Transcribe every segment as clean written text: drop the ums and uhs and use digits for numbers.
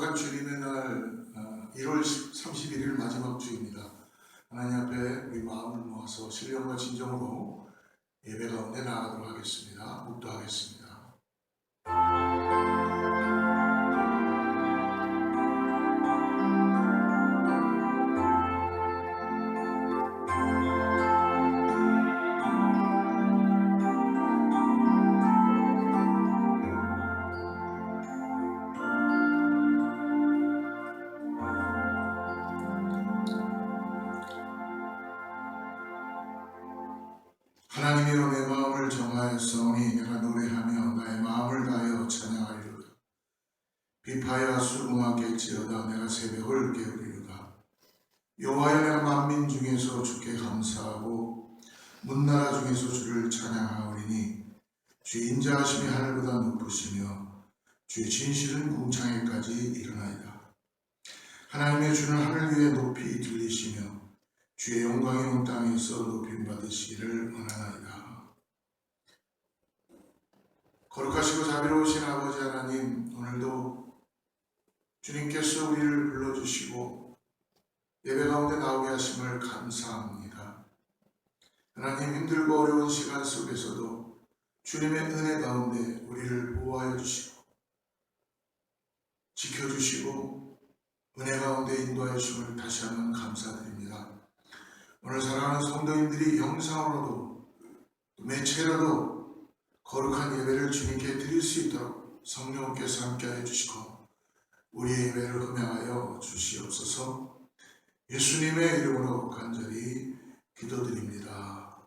거룩한 주님의 날 1월 31일 마지막 주입니다. 하나님 앞에 우리 마음을 모아서 신령과 진정으로 예배 가운데 나아가도록 하겠습니다. 묵도하겠습니다. 하나님이여, 내 마음을 정하였사오니 내가 노래하며 나의 마음을 다하여 찬양하리로다. 비파야 수궁하겠지어다. 내가 새벽을 깨우리로다. 여호와여, 내가 만민 중에서 주께 감사하고 문나라 중에서 주를 찬양하오리니 주의 인자하심이 하늘보다 높으시며 주의 진실은 궁창에까지 이르나이다. 하나님의 주는 하늘 위에 높이 들리시며 주의 영광이 온 땅에서 높임받으시기를 원하나이다. 거룩하시고 자비로우신 아버지 하나님, 오늘도 주님께서 우리를 불러주시고 예배 가운데 나오게 하심을 감사합니다. 하나님, 힘들고 어려운 시간 속에서도 주님의 은혜 가운데 우리를 보호하여 주시고 지켜주시고 은혜 가운데 인도하여 주심을 다시 한번 감사드립니다. 오늘 사랑하는 성도님들이 영상으로도 매체로도 거룩한 예배를 주님께 드릴 수 있도록 성령께서 함께하여 주시고 우리의 예배를 흠양하여 주시옵소서. 예수님의 이름으로 간절히 기도드립니다.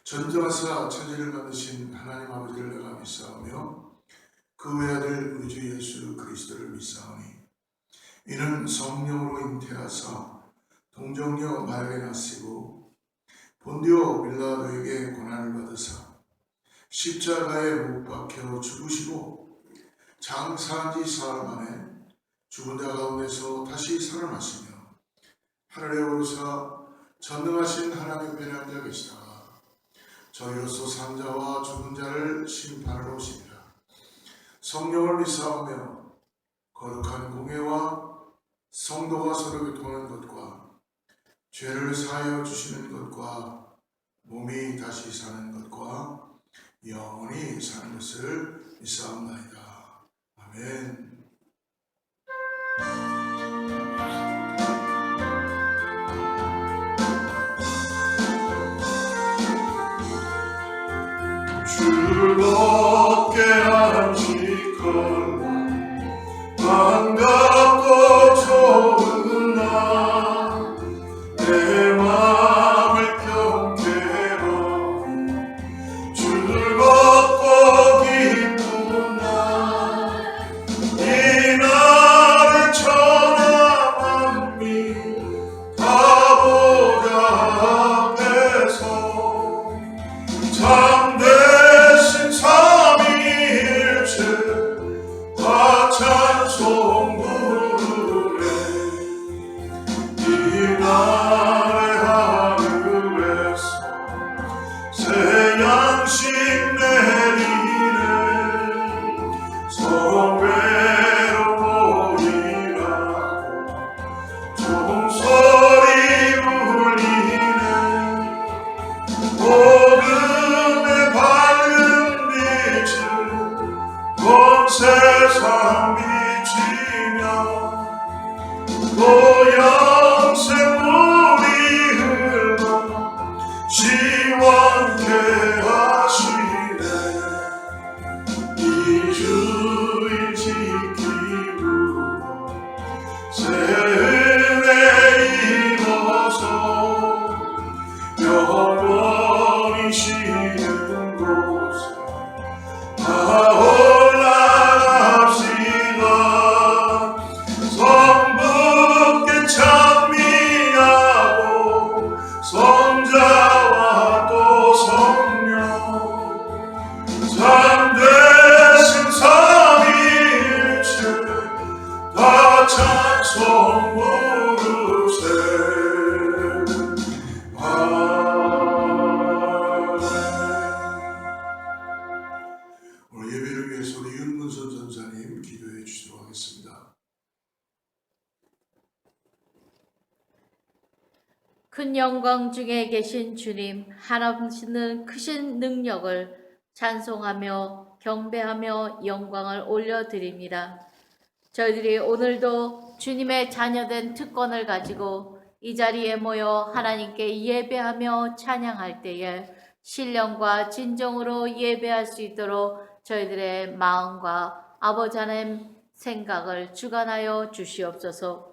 전지전능하사 천지를 만드신 하나님 아버지를 내가 믿사오며 그 외아들 우리 주 예수 그리스도를 믿사오니 이는 성령으로 잉태하사 동정녀 마리아에 나시고 본디오 빌라도에게 고난을 받으사 십자가에 못 박혀 죽으시고 장사한 지 사흘 만에 죽은 자 가운데서 다시 살아나시며 하늘에 오르사 전능하신 하나님 편에 앉아 계시다가 저희로서 산 자와 죽은 자를 심판하러 오시리라. 성령을 믿사오며 거룩한 공예와 성도가 서로 교통하는 것과 죄를 사하여 주시는 것과 몸이 다시 사는 것과 영원히 사는 것을 믿사옵나이다. 아멘. 즐겁게 안식하라. 반갑고 좋은 날 내 맘을 경배하고 즐겁고 기쁜 날 이 날을 천하 만민 다 보좌 앞에서 참되신 삼위일체 다 찬송 부르네. 이날의 하늘에서 새 양식 내리네. 성배로 보이라고 종소리 울리네. 복음의 밝은 빛을 온 세상 비치며 또 영생 물이 흘러 시원케 하시네. 이 주일 지키고 새 은혜 입어서 영원히 쉬는 곳에 다 올라갑시다. 성부께 찬미하고 성자와 또 성령 참되신 삼위일체 다 찬송 부르세. 아멘. 모든 영광 중에 계신 주님, 하나님은 크신 능력을 찬송하며 경배하며 영광을 올려드립니다. 저희들이 오늘도 주님의 자녀된 특권을 가지고 이 자리에 모여 하나님께 예배하며 찬양할 때에 신령과 진정으로 예배할 수 있도록 저희들의 마음과 아버지 하나님 생각을 주관하여 주시옵소서.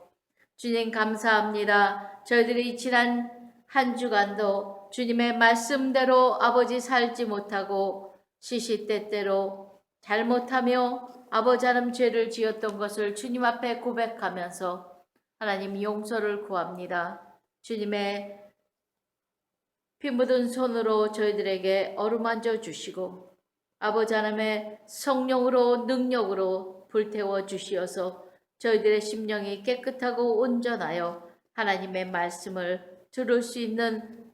주님 감사합니다. 저희들이 지난 한 주간도 주님의 말씀대로 아버지 살지 못하고 시시때때로 잘못하며 아버지 하나님 죄를 지었던 것을 주님 앞에 고백하면서 하나님 용서를 구합니다. 주님의 피 묻은 손으로 저희들에게 어루만져 주시고 아버지 하나님의 성령으로 능력으로 불태워 주시어서 저희들의 심령이 깨끗하고 온전하여 하나님의 말씀을 들을 수 있는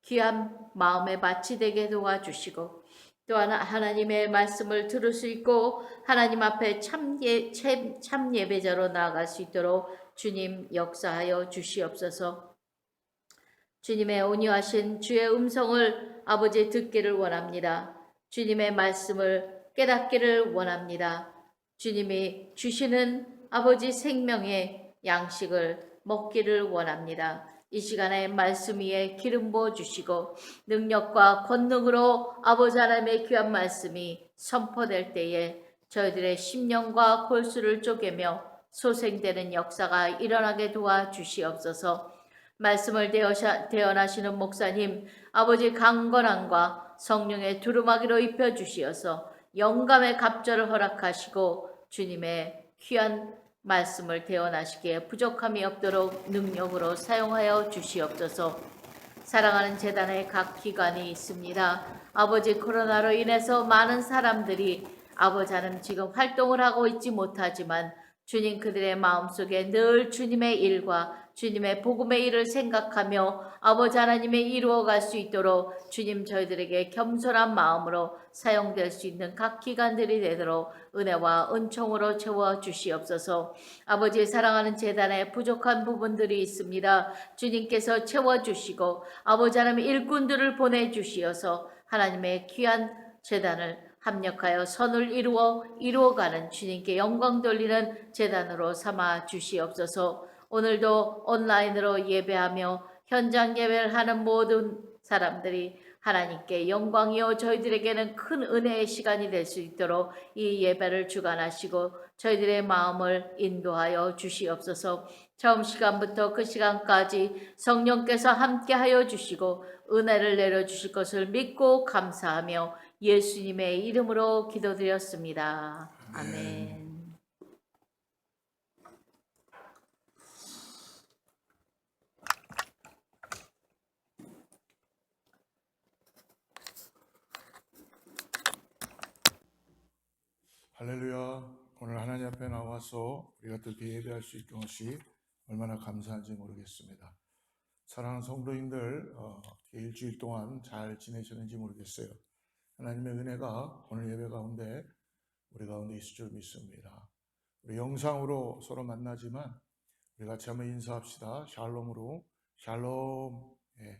귀한 마음의 밭이 되게 도와주시고 또한 하나님의 말씀을 들을 수 있고 하나님 앞에 참 예배자로 나아갈 수 있도록 주님 역사하여 주시옵소서. 주님의 온유하신 주의 음성을 아버지 듣기를 원합니다. 주님의 말씀을 깨닫기를 원합니다. 주님이 주시는 아버지 생명의 양식을 먹기를 원합니다. 이 시간에 말씀 위에 기름 부어 주시고 능력과 권능으로 아버지 하나님의 귀한 말씀이 선포될 때에 저희들의 심령과 골수를 쪼개며 소생되는 역사가 일어나게 도와주시옵소서. 말씀을 대언하시는 목사님 아버지 강건함과 성령의 두루마기로 입혀주시어서 영감의 갑절을 허락하시고 주님의 귀한 말씀을 대언하시기에 부족함이 없도록 능력으로 사용하여 주시옵소서. 사랑하는 재단의 각 기관이 있습니다. 아버지 코로나로 인해서 많은 사람들이 아버지 하나님 지금 활동을 하고 있지 못하지만 주님 그들의 마음속에 늘 주님의 일과 주님의 복음의 일을 생각하며 아버지 하나님의 이루어갈 수 있도록 주님 저희들에게 겸손한 마음으로 사용될 수 있는 각 기관들이 되도록 은혜와 은총으로 채워주시옵소서. 아버지 사랑하는 재단에 부족한 부분들이 있습니다. 주님께서 채워주시고 아버지 하나님 일꾼들을 보내주시어서 하나님의 귀한 재단을 합력하여 선을 이루어가는 주님께 영광 돌리는 재단으로 삼아 주시옵소서. 오늘도 온라인으로 예배하며 현장 예배를 하는 모든 사람들이 하나님께 영광이요 저희들에게는 큰 은혜의 시간이 될 수 있도록 이 예배를 주관하시고 저희들의 마음을 인도하여 주시옵소서. 처음 시간부터 그 시간까지 성령께서 함께하여 주시고 은혜를 내려주실 것을 믿고 감사하며 예수님의 이름으로 기도드렸습니다. 아멘. 할렐루야. 오늘 하나님 앞에 나와서 우리가 이렇게 예배할 수 있던 것이 얼마나 감사한지 모르겠습니다. 사랑하는 성도님들, 일주일 동안 잘 지내셨는지 모르겠어요. 하나님의 은혜가 오늘 예배 가운데 우리 가운데 있을 줄 믿습니다. 우리 영상으로 서로 만나지만 우리 같이 한번 인사합시다. 샬롬으로. 샬롬. 예,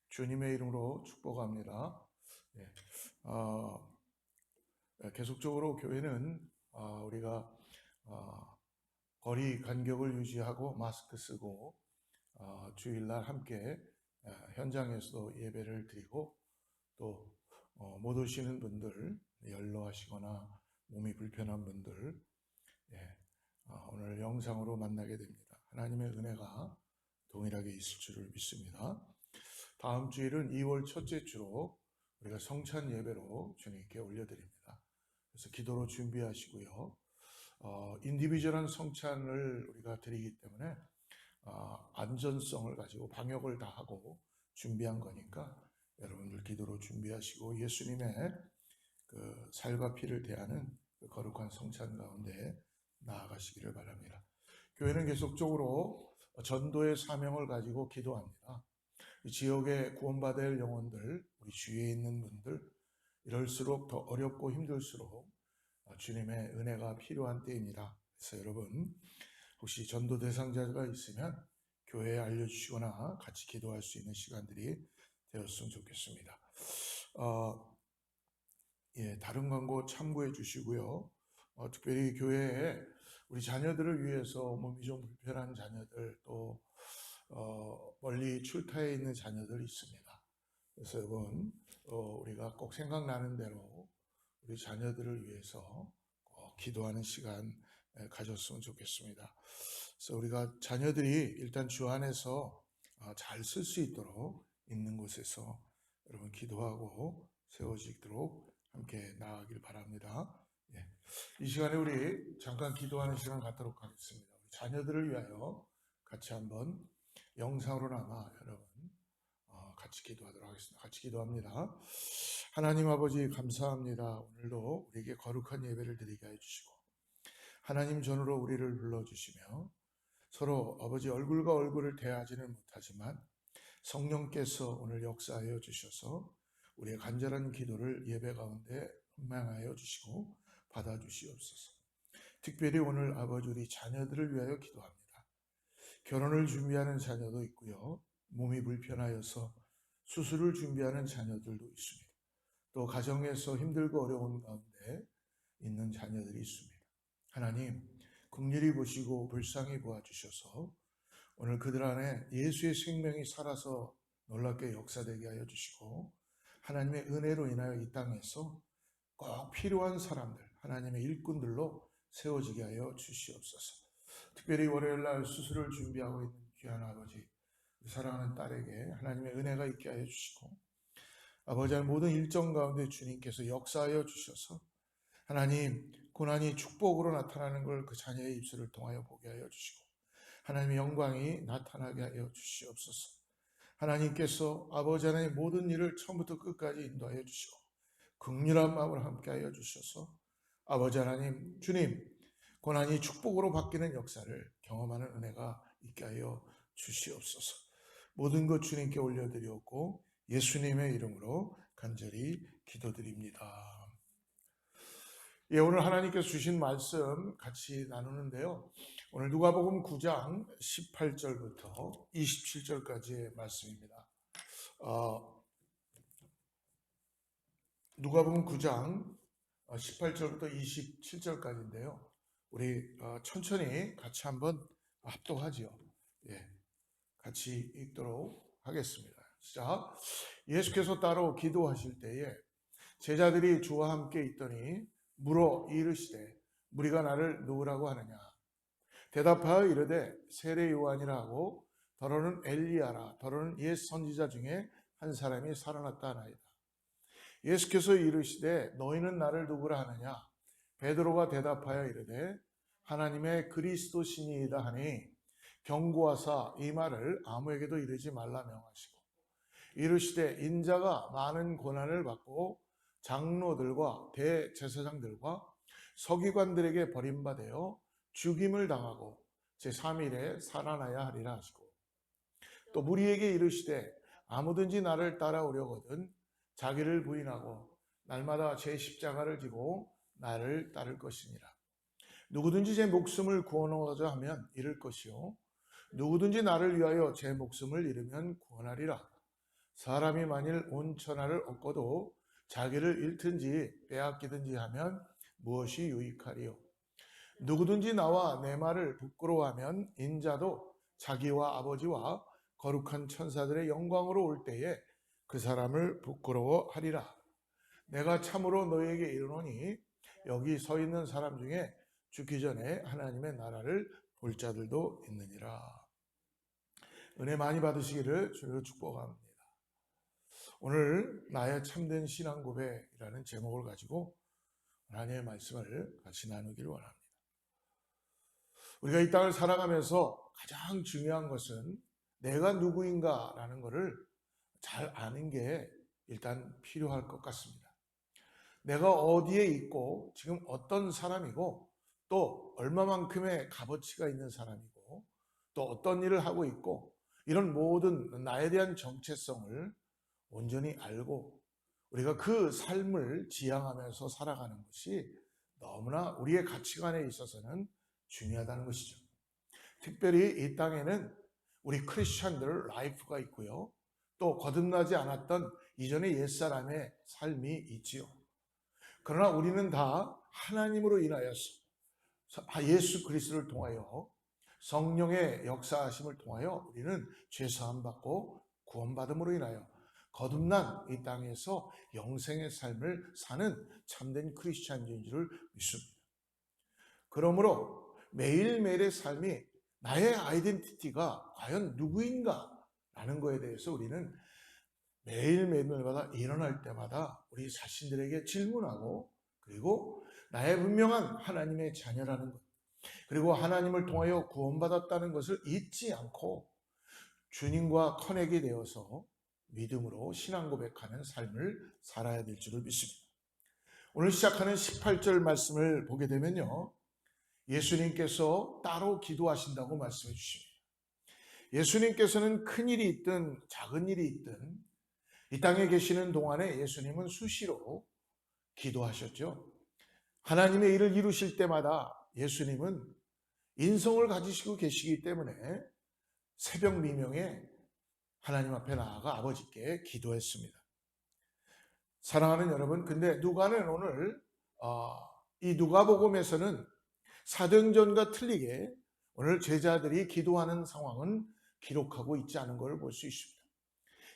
주님의 이름으로 축복합니다. 예, 계속적으로 교회는 우리가 거리 간격을 유지하고 마스크 쓰고 주일날 함께 현장에서도 예배를 드리고 또 못 오시는 분들, 연로하시거나 몸이 불편한 분들 오늘 영상으로 만나게 됩니다. 하나님의 은혜가 동일하게 있을 줄을 믿습니다. 다음 주일은 2월 첫째 주로 우리가 성찬 예배로 주님께 올려드립니다. 그래서 기도로 준비하시고요. 인디비주얼한 성찬을 우리가 드리기 때문에 안전성을 가지고 방역을 다 하고 준비한 거니까 여러분들 기도로 준비하시고 예수님의 그 살과 피를 대하는 그 거룩한 성찬 가운데 나아가시기를 바랍니다. 교회는 계속적으로 전도의 사명을 가지고 기도합니다. 이 지역에 구원받을 영혼들, 우리 주위에 있는 분들, 이럴수록 더 어렵고 힘들수록 주님의 은혜가 필요한 때입니다. 그래서 여러분 혹시 전도 대상자가 있으면 교회에 알려주시거나 같이 기도할 수 있는 시간들이 되었으면 좋겠습니다. 다른 광고 참고해 주시고요. 특별히 교회에 우리 자녀들을 위해서 몸이 좀 불편한 자녀들, 또 멀리 출타해 있는 자녀들이 있습니다. 그래서 여러분, 우리가 꼭 생각나는 대로 우리 자녀들을 위해서 꼭 기도하는 시간 가졌으면 좋겠습니다. 그래서 우리가 자녀들이 일단 주 안에서 잘 쓸 수 있도록 있는 곳에서 여러분 기도하고 세워지도록 함께 나아가길 바랍니다. 이 시간에 우리 잠깐 기도하는 시간 갖도록 하겠습니다. 우리 자녀들을 위하여 같이 한번 영상으로나마 여러분 같이 기도하도록 하겠습니다. 같이 기도합니다. 하나님 아버지 감사합니다. 오늘도 우리에게 거룩한 예배를 드리게 해주시고 하나님 전으로 우리를 불러주시며 서로 아버지 얼굴과 얼굴을 대하지는 못하지만 성령께서 오늘 역사하여 주셔서 우리의 간절한 기도를 예배 가운데 흥망하여 주시고 받아주시옵소서. 특별히 오늘 아버지 우리 자녀들을 위하여 기도합니다. 결혼을 준비하는 자녀도 있고요. 몸이 불편하여서 수술을 준비하는 자녀들도 있습니다. 또 가정에서 힘들고 어려운 가운데 있는 자녀들이 있습니다. 하나님 긍휼히 보시고 불쌍히 보아주셔서 오늘 그들 안에 예수의 생명이 살아서 놀랍게 역사되게 하여 주시고 하나님의 은혜로 인하여 이 땅에서 꼭 필요한 사람들, 하나님의 일꾼들로 세워지게 하여 주시옵소서. 특별히 월요일날 수술을 준비하고 있는 귀한 아버지, 사랑하는 딸에게 하나님의 은혜가 있게 하여 주시고 아버지의 모든 일정 가운데 주님께서 역사하여 주셔서 하나님 고난이 축복으로 나타나는 걸 그 자녀의 입술을 통하여 보게 하여 주시고 하나님의 영광이 나타나게 하여 주시옵소서. 하나님께서 아버지 하나님 모든 일을 처음부터 끝까지 인도하여 주시고 긍휼한 마음을 함께 하여 주셔서 아버지 하나님 주님 고난이 축복으로 바뀌는 역사를 경험하는 은혜가 있게 하여 주시옵소서. 모든 것 주님께 올려드리었고 예수님의 이름으로 간절히 기도드립니다. 오늘 하나님께서 주신 말씀 같이 나누는데요. 오늘 누가복음 9장 18절부터 27절까지의 말씀입니다. 누가복음 9장 18절부터 27절까지인데요. 우리 천천히 같이 한번 합독하지요. 같이 읽도록 하겠습니다. 시작. 예수께서 따로 기도하실 때에 제자들이 주와 함께 있더니 물어 이르시되 무리가 나를 누구라고 하느냐. 대답하여 이르되 세례 요한이라 하고 더러는 엘리야라 더러는 옛 선지자 중에 한 사람이 살아났다 하나이다. 예수께서 이르시되 너희는 나를 누구라 하느냐. 베드로가 대답하여 이르되 하나님의 그리스도시니이다 하니 경고하사 이 말을 아무에게도 이르지 말라 명하시고 이르시되 인자가 많은 고난을 받고 장로들과 대제사장들과 서기관들에게 버림받아 죽임을 당하고 제3일에 살아나야 하리라 하시고 또 무리에게 이르시되 아무든지 나를 따라오려거든 자기를 부인하고 날마다 제 십자가를 지고 나를 따를 것이니라. 누구든지 제 목숨을 구원하고자 하면 잃을 것이요 누구든지 나를 위하여 제 목숨을 잃으면 구원하리라. 사람이 만일 온 천하를 얻고도 자기를 잃든지 빼앗기든지 하면 무엇이 유익하리요. 누구든지 나와 내 말을 부끄러워하면 인자도 자기와 아버지와 거룩한 천사들의 영광으로 올 때에 그 사람을 부끄러워하리라. 내가 참으로 너희에게 이르노니 여기 서 있는 사람 중에 죽기 전에 하나님의 나라를 볼 자들도 있느니라. 은혜 많이 받으시기를 주로 축복합니다. 오늘 나의 참된 신앙 고백이라는 제목을 가지고 하나님의 말씀을 같이 나누기를 원합니다. 우리가 이 땅을 살아가면서 가장 중요한 것은 내가 누구인가라는 것을 잘 아는 게 일단 필요할 것 같습니다. 내가 어디에 있고 지금 어떤 사람이고 또 얼마만큼의 값어치가 있는 사람이고 또 어떤 일을 하고 있고 이런 모든 나에 대한 정체성을 온전히 알고 우리가 그 삶을 지향하면서 살아가는 것이 너무나 우리의 가치관에 있어서는 중요하다는 것이죠. 특별히 이 땅에는 우리 크리스천들 라이프가 있고요. 또 거듭나지 않았던 이전의 옛사람의 삶이 있지요. 그러나 우리는 다 하나님으로 인하여서 예수 그리스도를 통하여 성령의 역사하심을 통하여 우리는 죄사함 받고 구원받음으로 인하여 거듭난 이 땅에서 영생의 삶을 사는 참된 크리스찬인 줄 믿습니다. 그러므로 매일매일의 삶이 나의 아이덴티티가 과연 누구인가 라는 것에 대해서 우리는 매일매일마다 일어날 때마다 우리 자신들에게 질문하고, 그리고 나의 분명한 하나님의 자녀라는 것, 그리고 하나님을 통하여 구원받았다는 것을 잊지 않고 주님과 커넥이 되어서 믿음으로 신앙 고백하는 삶을 살아야 될 줄을 믿습니다. 오늘 시작하는 18절 말씀을 보게 되면요, 예수님께서 따로 기도하신다고 말씀해 주십니다. 예수님께서는 큰 일이 있든 작은 일이 있든 이 땅에 계시는 동안에 예수님은 수시로 기도하셨죠. 하나님의 일을 이루실 때마다 예수님은 인성을 가지시고 계시기 때문에 새벽 미명에 하나님 앞에 나아가 아버지께 기도했습니다. 사랑하는 여러분, 근데 누가는 오늘 이 누가복음에서는 사도행전과 틀리게 오늘 제자들이 기도하는 상황은 기록하고 있지 않은 것을 볼 수 있습니다.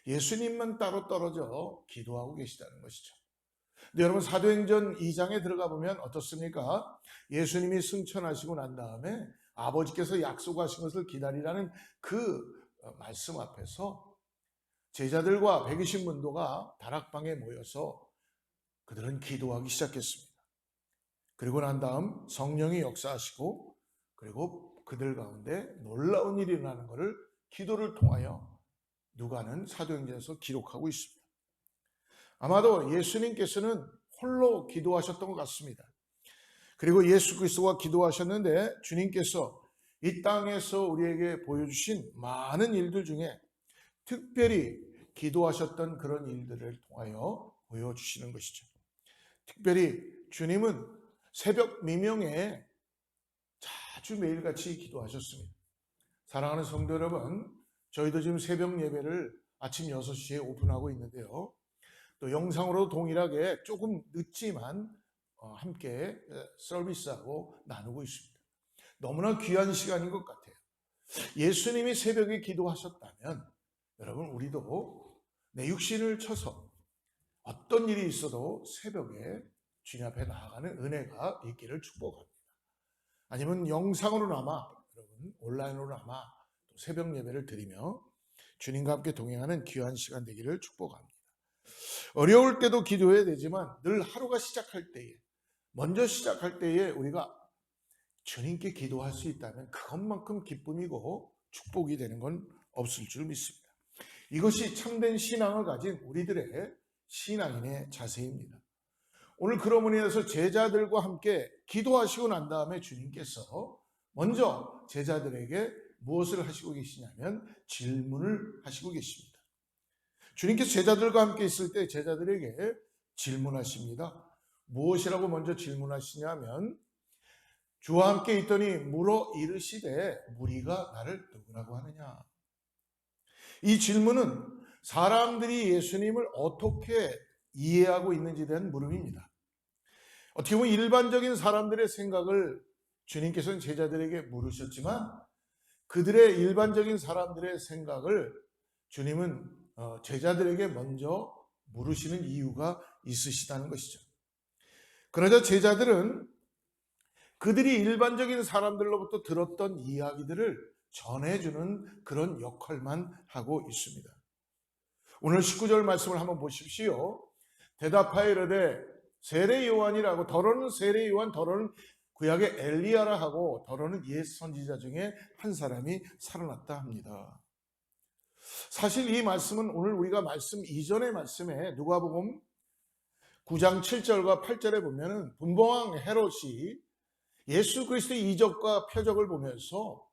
예수님만 따로 떨어져 기도하고 계시다는 것이죠. 근데 여러분, 사도행전 2장에 들어가 보면 어떻습니까? 예수님이 승천하시고 난 다음에 아버지께서 약속하신 것을 기다리라는 그 말씀 앞에서 제자들과 120문도가 다락방에 모여서 그들은 기도하기 시작했습니다. 그리고 난 다음 성령이 역사하시고, 그리고 그들 가운데 놀라운 일이 일어나는 것을 기도를 통하여 누가는 사도행전에서 기록하고 있습니다. 아마도 예수님께서는 홀로 기도하셨던 것 같습니다. 그리고 예수 그리스도가 기도하셨는데 주님께서 이 땅에서 우리에게 보여주신 많은 일들 중에 특별히 기도하셨던 그런 일들을 통하여 보여주시는 것이죠. 특별히 주님은 새벽 미명에 자주 매일같이 기도하셨습니다. 사랑하는 성도 여러분, 저희도 지금 새벽 예배를 아침 6시에 오픈하고 있는데요, 또 영상으로 동일하게 조금 늦지만 함께 서비스하고 나누고 있습니다. 너무나 귀한 시간인 것 같아요. 예수님이 새벽에 기도하셨다면 여러분, 우리도 내 육신을 쳐서 어떤 일이 있어도 새벽에 주님 앞에 나아가는 은혜가 있기를 축복합니다. 아니면 영상으로나마, 여러분 온라인으로나마 또 새벽 예배를 드리며 주님과 함께 동행하는 귀한 시간 되기를 축복합니다. 어려울 때도 기도해야 되지만 늘 하루가 시작할 때에, 먼저 시작할 때에 우리가 주님께 기도할 수 있다면 그것만큼 기쁨이고 축복이 되는 건 없을 줄 믿습니다. 이것이 참된 신앙을 가진 우리들의 신앙인의 자세입니다. 오늘 그러므로 인해서 제자들과 함께 기도하시고 난 다음에 주님께서 먼저 제자들에게 무엇을 하시고 계시냐면 질문을 하시고 계십니다. 주님께서 제자들과 함께 있을 때 제자들에게 질문하십니다. 무엇이라고 먼저 질문하시냐면 주와 함께 있더니 물어 이르시되 무리가 나를 누구라고 하느냐. 이 질문은 사람들이 예수님을 어떻게 이해하고 있는지에 대한 물음입니다. 어떻게 보면 일반적인 사람들의 생각을 주님께서는 제자들에게 물으셨지만 그들의 일반적인 사람들의 생각을 주님은 제자들에게 먼저 물으시는 이유가 있으시다는 것이죠. 그러자 제자들은 그들이 일반적인 사람들로부터 들었던 이야기들을 전해주는 그런 역할만 하고 있습니다. 오늘 19절 말씀을 한번 보십시오. 대답하여 이르되 세례 요한이라고, 더러는 세례 요한, 더러는 구약의 엘리야라 하고 더러는 옛 선지자 중에 한 사람이 살아났다 합니다. 사실 이 말씀은 오늘 우리가 말씀 이전의 말씀에 누가복음 9장 7절과 8절에 보면은 분봉왕 헤롯이 예수 그리스도의 이적과 표적을 보면서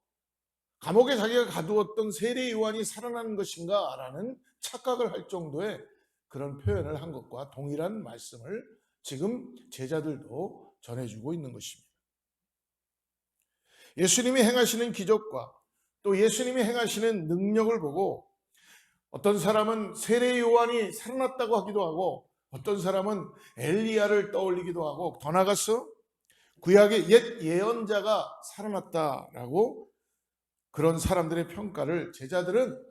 감옥에 자기가 가두었던 세례 요한이 살아나는 것인가 라는 착각을 할 정도의 그런 표현을 한 것과 동일한 말씀을 지금 제자들도 전해주고 있는 것입니다. 예수님이 행하시는 기적과 또 예수님이 행하시는 능력을 보고 어떤 사람은 세례 요한이 살아났다고 하기도 하고 어떤 사람은 엘리야를 떠올리기도 하고 더 나아가서 구약의 옛 예언자가 살아났다라고 그런 사람들의 평가를 제자들은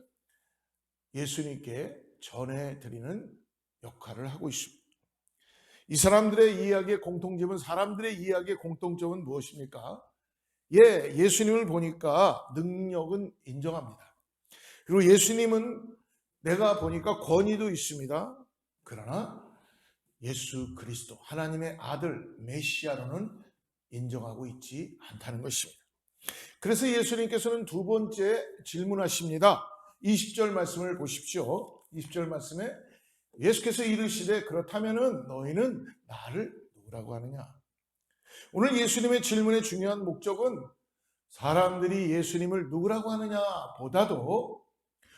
예수님께 전해드리는 역할을 하고 있습니다. 이 사람들의 이야기의 공통점은 사람들의 이야기의 공통점은 무엇입니까? 예수님을 보니까 능력은 인정합니다. 그리고 예수님은 내가 보니까 권위도 있습니다. 그러나 예수 그리스도 하나님의 아들 메시아로는 인정하고 있지 않다는 것입니다. 그래서 예수님께서는 두 번째 질문하십니다. 20절 말씀을 보십시오. 20절 말씀에 예수께서 이르시되 그렇다면은 너희는 나를 누구라고 하느냐? 오늘 예수님의 질문의 중요한 목적은 사람들이 예수님을 누구라고 하느냐 보다도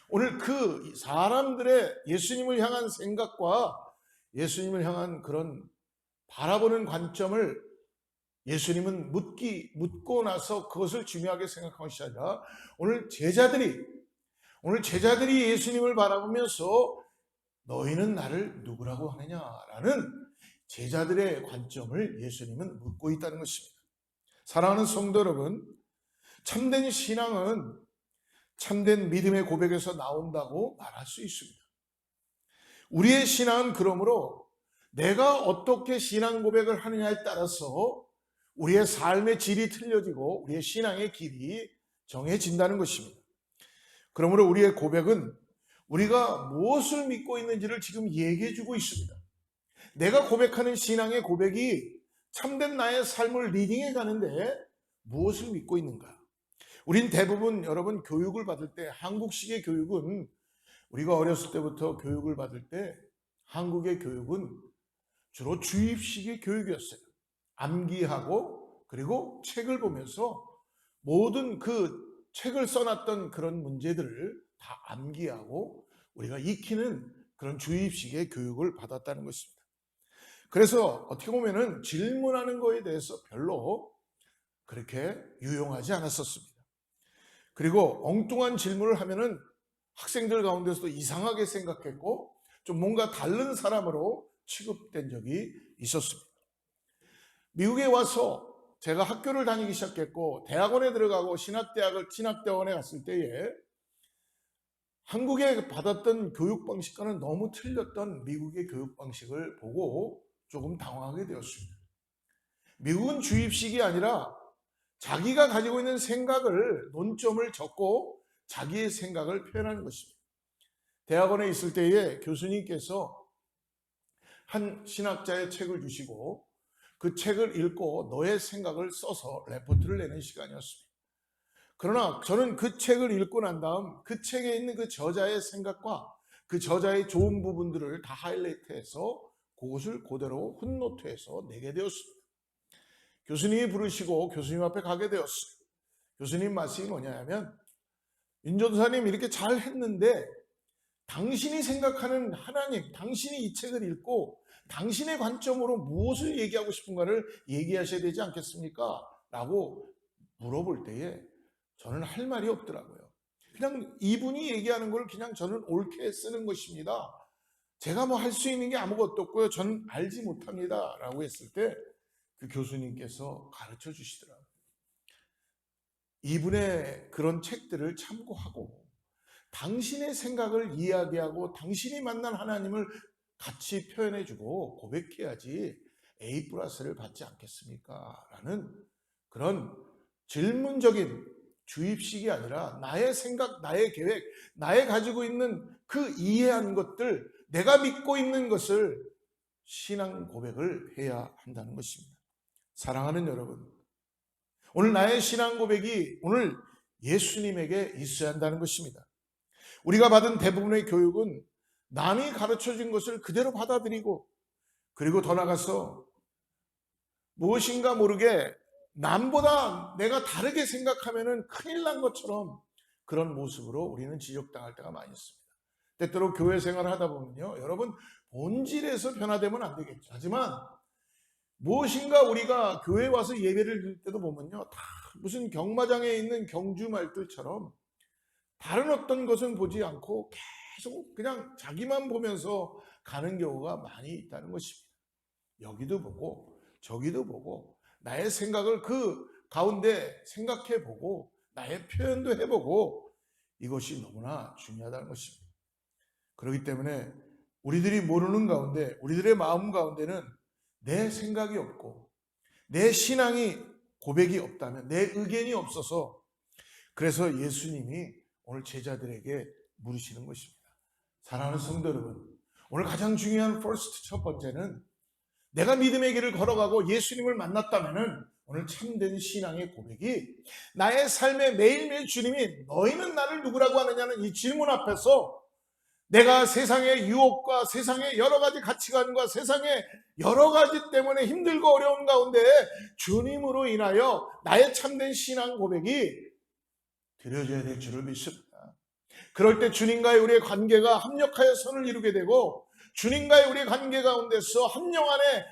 오늘 그 사람들의 예수님을 향한 생각과 예수님을 향한 그런 바라보는 관점을 예수님은 묻고 나서 그것을 중요하게 생각한 것이 아니라 오늘 제자들이 예수님을 바라보면서 너희는 나를 누구라고 하느냐라는 제자들의 관점을 예수님은 묻고 있다는 것입니다. 사랑하는 성도 여러분, 참된 신앙은 참된 믿음의 고백에서 나온다고 말할 수 있습니다. 우리의 신앙은 그러므로 내가 어떻게 신앙 고백을 하느냐에 따라서 우리의 삶의 질이 틀려지고 우리의 신앙의 길이 정해진다는 것입니다. 그러므로 우리의 고백은 우리가 무엇을 믿고 있는지를 지금 얘기해 주고 있습니다. 내가 고백하는 신앙의 고백이 참된 나의 삶을 리딩해 가는데 무엇을 믿고 있는가? 우린 대부분 여러분 교육을 받을 때 한국식의 교육은 우리가 어렸을 때부터 교육을 받을 때 한국의 교육은 주로 주입식의 교육이었어요. 암기하고 그리고 책을 보면서 모든 그 책을 써놨던 그런 문제들을 다 암기하고 우리가 익히는 그런 주입식의 교육을 받았다는 것입니다. 그래서 어떻게 보면은 질문하는 거에 대해서 별로 그렇게 유용하지 않았었습니다. 그리고 엉뚱한 질문을 하면은 학생들 가운데서도 이상하게 생각했고 좀 뭔가 다른 사람으로 취급된 적이 있었습니다. 미국에 와서 제가 학교를 다니기 시작했고 대학원에 들어가고 신학대원에 갔을 때에 한국에 받았던 교육 방식과는 너무 틀렸던 미국의 교육 방식을 보고 조금 당황하게 되었습니다. 미국은 주입식이 아니라 자기가 가지고 있는 생각을 논점을 적고 자기의 생각을 표현하는 것입니다. 대학원에 있을 때에 교수님께서 한 신학자의 책을 주시고 그 책을 읽고 너의 생각을 써서 레포트를 내는 시간이었습니다. 그러나 저는 그 책을 읽고 난 다음 그 책에 있는 그 저자의 생각과 그 저자의 좋은 부분들을 다 하이라이트해서 그것을 그대로 훗노트해서 내게 되었습니다. 교수님이 부르시고 교수님 앞에 가게 되었어요. 교수님 말씀이 뭐냐면 윤전사님 이렇게 잘 했는데 당신이 생각하는 하나님, 당신이 이 책을 읽고 당신의 관점으로 무엇을 얘기하고 싶은가를 얘기하셔야 되지 않겠습니까? 라고 물어볼 때에 저는 할 말이 없더라고요. 그냥 이분이 얘기하는 걸 그냥 저는 옳게 쓰는 것입니다. 제가 뭐 할 수 있는 게 아무것도 없고요. 저는 알지 못합니다. 라고 했을 때 그 교수님께서 가르쳐 주시더라고요. 이분의 그런 책들을 참고하고 당신의 생각을 이야기하고 당신이 만난 하나님을 같이 표현해주고 고백해야지 A+를 받지 않겠습니까? 라는 그런 질문적인 주입식이 아니라 나의 생각, 나의 계획, 나의 가지고 있는 그 이해한 것들, 내가 믿고 있는 것을 신앙 고백을 해야 한다는 것입니다. 사랑하는 여러분, 오늘 나의 신앙 고백이 오늘 예수님에게 있어야 한다는 것입니다. 우리가 받은 대부분의 교육은 남이 가르쳐준 것을 그대로 받아들이고 그리고 더 나가서 무엇인가 모르게 남보다 내가 다르게 생각하면은 큰일 난 것처럼 그런 모습으로 우리는 지적당할 때가 많이 있습니다. 때때로 교회 생활을 하다 보면요, 여러분 본질에서 변화되면 안 되겠죠. 하지만 무엇인가 우리가 교회에 와서 예배를 드릴 때도 보면요, 다 무슨 경마장에 있는 경주 말들처럼 다른 어떤 것은 보지 않고 계속 그냥 자기만 보면서 가는 경우가 많이 있다는 것입니다. 여기도 보고 저기도 보고 나의 생각을 그 가운데 생각해 보고 나의 표현도 해보고 이것이 너무나 중요하다는 것입니다. 그렇기 때문에 우리들이 모르는 가운데 우리들의 마음 가운데는 내 생각이 없고 내 신앙이 고백이 없다면 내 의견이 없어서 그래서 예수님이 오늘 제자들에게 물으시는 것입니다. 사랑하는 성도 여러분, 오늘 가장 중요한 퍼스트 첫 번째는 내가 믿음의 길을 걸어가고 예수님을 만났다면은 오늘 참된 신앙의 고백이 나의 삶에 매일매일 주님이 너희는 나를 누구라고 하느냐는 이 질문 앞에서 내가 세상의 유혹과 세상의 여러 가지 가치관과 세상의 여러 가지 때문에 힘들고 어려운 가운데 주님으로 인하여 나의 참된 신앙 고백이 드려져야 될 줄을 믿습니다. 그럴 때 주님과의 우리의 관계가 합력하여 선을 이루게 되고 주님과의 우리의 관계 가운데서 합령 안에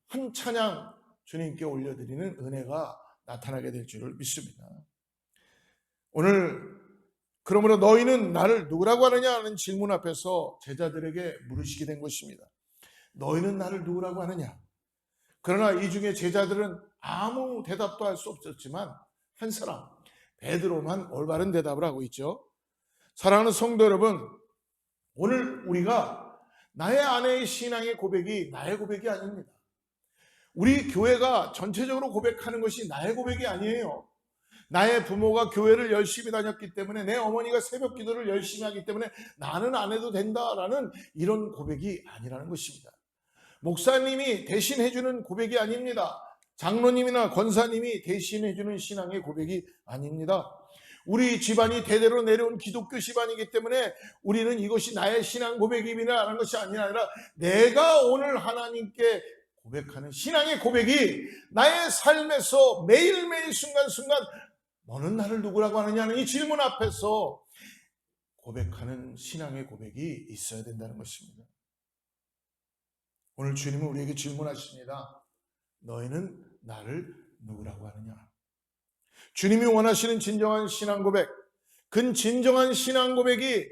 한 찬양 주님께 올려드리는 은혜가 나타나게 될 줄을 믿습니다. 오늘 그러므로 너희는 나를 누구라고 하느냐 하는 질문 앞에서 제자들에게 물으시게 된 것입니다. 너희는 나를 누구라고 하느냐? 그러나 이 중에 제자들은 아무 대답도 할 수 없었지만 한 사람 베드로만 올바른 대답을 하고 있죠. 사랑하는 성도 여러분, 오늘 우리가 나의 아내의 신앙의 고백이 나의 고백이 아닙니다. 우리 교회가 전체적으로 고백하는 것이 나의 고백이 아니에요. 나의 부모가 교회를 열심히 다녔기 때문에 내 어머니가 새벽 기도를 열심히 하기 때문에 나는 안 해도 된다라는 이런 고백이 아니라는 것입니다. 목사님이 대신해주는 고백이 아닙니다. 장로님이나 권사님이 대신해주는 신앙의 고백이 아닙니다. 우리 집안이 대대로 내려온 기독교 집안이기 때문에 우리는 이것이 나의 신앙 고백이라는 것이 아니라 내가 오늘 하나님께 고백하는 신앙의 고백이 나의 삶에서 매일매일 순간순간 너는 나를 누구라고 하느냐는 이 질문 앞에서 고백하는 신앙의 고백이 있어야 된다는 것입니다. 오늘 주님은 우리에게 질문하십니다. 너희는 나를 누구라고 하느냐? 주님이 원하시는 진정한 신앙 고백, 그 진정한 신앙 고백이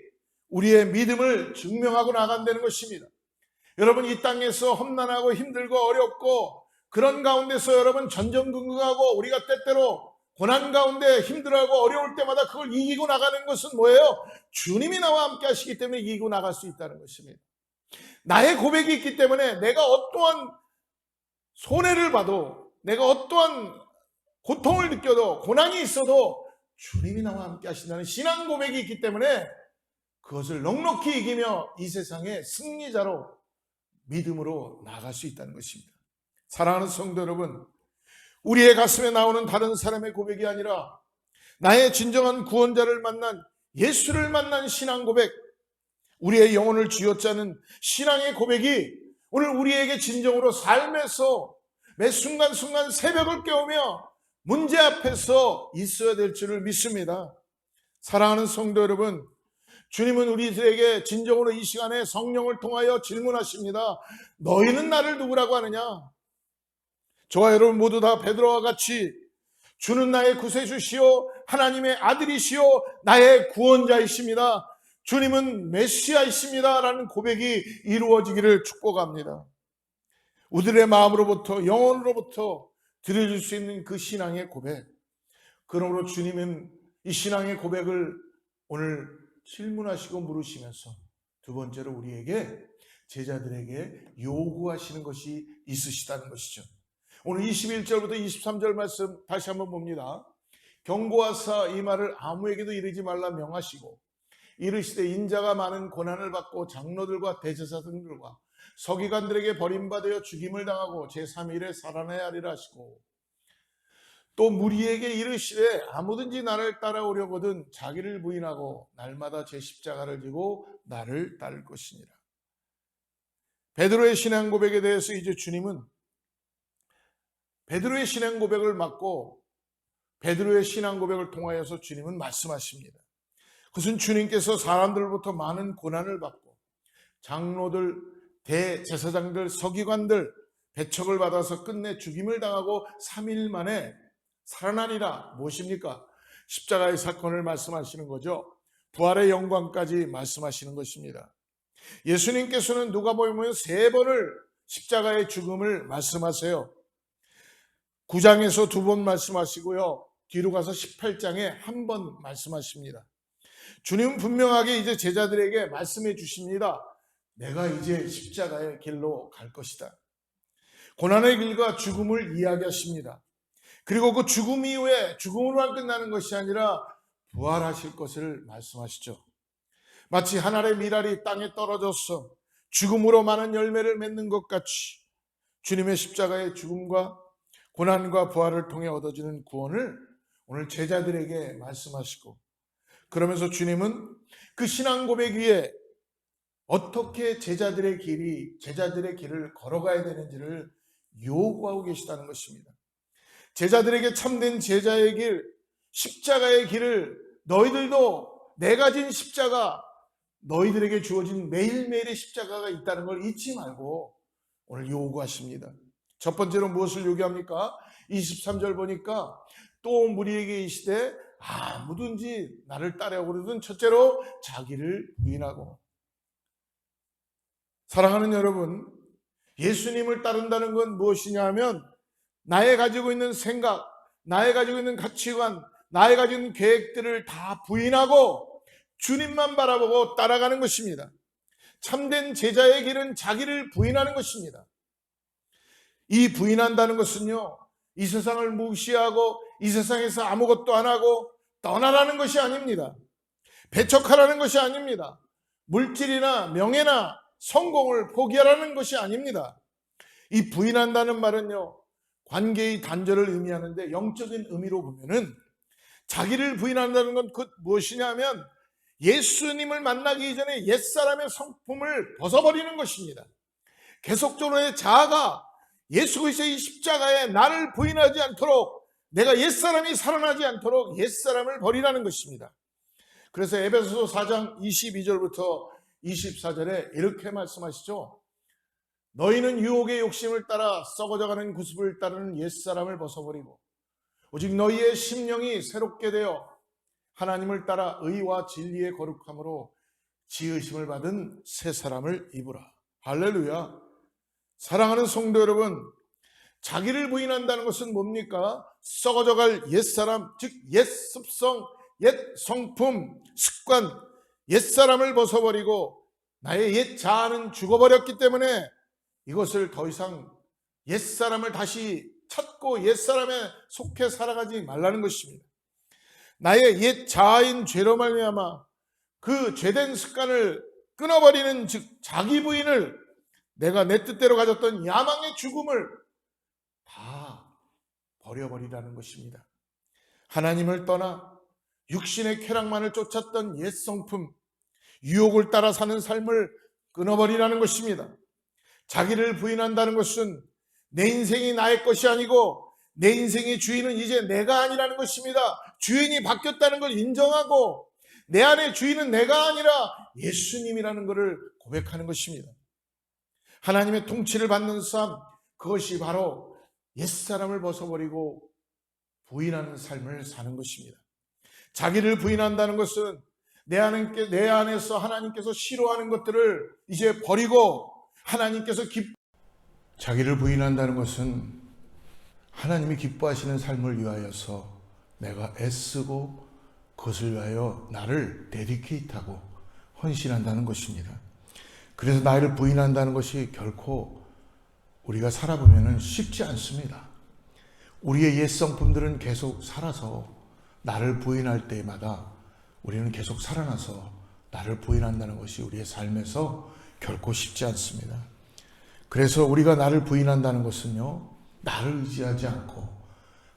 우리의 믿음을 증명하고 나간다는 것입니다. 여러분, 이 땅에서 험난하고 힘들고 어렵고 그런 가운데서 여러분 전전긍긍하고 우리가 때때로 고난 가운데 힘들어하고 어려울 때마다 그걸 이기고 나가는 것은 뭐예요? 주님이 나와 함께 하시기 때문에 이기고 나갈 수 있다는 것입니다. 나의 고백이 있기 때문에 내가 어떠한 손해를 봐도 내가 어떠한 고통을 느껴도 고난이 있어도 주님이 나와 함께 하신다는 신앙 고백이 있기 때문에 그것을 넉넉히 이기며 이 세상의 승리자로 믿음으로 나아갈 수 있다는 것입니다. 사랑하는 성도 여러분, 우리의 가슴에 나오는 다른 사람의 고백이 아니라 나의 진정한 구원자를 만난 예수를 만난 신앙 고백, 우리의 영혼을 쥐어짜는 신앙의 고백이 오늘 우리에게 진정으로 삶에서 매 순간순간 새벽을 깨우며 문제 앞에서 있어야 될 줄을 믿습니다. 사랑하는 성도 여러분, 주님은 우리들에게 진정으로 이 시간에 성령을 통하여 질문하십니다. 너희는 나를 누구라고 하느냐? 저와 여러분 모두 다 베드로와 같이 주는 나의 구세주시오 하나님의 아들이시오 나의 구원자이십니다. 주님은 메시아이십니다 라는 고백이 이루어지기를 축복합니다. 우리들의 마음으로부터 영혼으로부터 들려줄 수 있는 그 신앙의 고백, 그러므로 주님은 이 신앙의 고백을 오늘 질문하시고 물으시면서 두 번째로 우리에게 제자들에게 요구하시는 것이 있으시다는 것이죠. 오늘 21절부터 23절 말씀 다시 한번 봅니다. 경고하사 이 말을 아무에게도 이르지 말라 명하시고 이르시되 인자가 많은 고난을 받고 장로들과 대제사장들과 서기관들에게 버림받아 죽임을 당하고 제3일에 살아나야 하리라 하시고 또 무리에게 이르시되 아무든지 나를 따라오려거든 자기를 부인하고 날마다 제 십자가를 지고 나를 따를 것이니라. 베드로의 신앙 고백에 대해서 이제 주님은 베드로의 신앙 고백을 맡고 베드로의 신앙 고백을 통하여서 주님은 말씀하십니다. 그것은 주님께서 사람들로부터 많은 고난을 받고 장로들, 대제사장들, 서기관들 배척을 받아서 끝내 죽임을 당하고 3일 만에 살아나니라. 무엇입니까? 십자가의 사건을 말씀하시는 거죠. 부활의 영광까지 말씀하시는 것입니다. 예수님께서는 누가복음 3번을 십자가의 죽음을 말씀하세요. 9장에서 2번 말씀하시고요. 뒤로 가서 18장에 1번 말씀하십니다. 주님은 분명하게 이제 제자들에게 말씀해 주십니다. 내가 이제 십자가의 길로 갈 것이다. 고난의 길과 죽음을 이야기하십니다. 그리고 그 죽음 이후에 죽음으로만 끝나는 것이 아니라 부활하실 것을 말씀하시죠. 마치 한 알의 밀알이 땅에 떨어져서 죽음으로 많은 열매를 맺는 것 같이 주님의 십자가의 죽음과 고난과 부활을 통해 얻어지는 구원을 오늘 제자들에게 말씀하시고, 그러면서 주님은 그 신앙 고백 위에 어떻게 제자들의 길을 걸어가야 되는지를 요구하고 계시다는 것입니다. 제자들에게 참된 제자의 길, 십자가의 길을 너희들도 내가 진 십자가, 너희들에게 주어진 매일매일의 십자가가 있다는 걸 잊지 말고 오늘 요구하십니다. 첫 번째로 무엇을 요구합니까? 23절 보니까 또 무리에게 이르시되 아무든지 나를 따르려거든 첫째로 자기를 부인하고. 사랑하는 여러분, 예수님을 따른다는 건 무엇이냐 하면 나의 가지고 있는 생각, 나의 가지고 있는 가치관, 나의 가지고 있는 계획들을 다 부인하고 주님만 바라보고 따라가는 것입니다. 참된 제자의 길은 자기를 부인하는 것입니다. 이 부인한다는 것은요, 이 세상을 무시하고 이 세상에서 아무것도 안 하고 떠나라는 것이 아닙니다. 배척하라는 것이 아닙니다. 물질이나 명예나 성공을 포기하라는 것이 아닙니다. 이 부인한다는 말은요, 관계의 단절을 의미하는데 영적인 의미로 보면은 자기를 부인한다는 건 무엇이냐면 예수님을 만나기 이전에 옛사람의 성품을 벗어버리는 것입니다. 계속적으로 내 자아가 예수 그리스도의 이 십자가에 나를 부인하지 않도록, 내가 옛사람이 살아나지 않도록 옛사람을 버리라는 것입니다. 그래서 에베소서 4장 22절부터 24절에 이렇게 말씀하시죠. 너희는 유혹의 욕심을 따라 썩어져가는 구습을 따르는 옛사람을 벗어버리고 오직 너희의 심령이 새롭게 되어 하나님을 따라 의와 진리의 거룩함으로 지으심을 받은 새 사람을 입으라. 할렐루야. 사랑하는 성도 여러분, 자기를 부인한다는 것은 뭡니까? 썩어져갈 옛사람, 즉 옛습성, 옛성품, 습관, 옛사람을 벗어버리고 나의 옛 자아는 죽어버렸기 때문에 이것을 더 이상 옛사람을 다시 찾고 옛사람에 속해 살아가지 말라는 것입니다. 나의 옛 자아인 죄로 말미암아 그 죄된 습관을 끊어버리는, 즉 자기 부인을, 내가 내 뜻대로 가졌던 야망의 죽음을 다 버려버리라는 것입니다. 하나님을 떠나 육신의 쾌락만을 쫓았던 옛 성품, 유혹을 따라 사는 삶을 끊어버리라는 것입니다. 자기를 부인한다는 것은 내 인생이 나의 것이 아니고 내 인생의 주인은 이제 내가 아니라는 것입니다. 주인이 바뀌었다는 걸 인정하고 내 안의 주인은 내가 아니라 예수님이라는 것을 고백하는 것입니다. 하나님의 통치를 받는 삶, 그것이 바로 옛사람을 벗어버리고 부인하는 삶을 사는 것입니다. 자기를 부인한다는 것은 내 안에서 하나님께서 싫어하는 것들을 이제 버리고 하나님께서 자기를 부인한다는 것은 하나님이 기뻐하시는 삶을 위하여서 내가 애쓰고 그것을 위하여 나를 데디케이트하고 헌신한다는 것입니다. 그래서 나를 부인한다는 것이 결코 우리가 살아보면 쉽지 않습니다. 우리의 옛 성품들은 계속 살아서 나를 부인할 때마다 우리는 계속 살아나서 나를 부인한다는 것이 우리의 삶에서 결코 쉽지 않습니다. 그래서 우리가 나를 부인한다는 것은요, 나를 의지하지 않고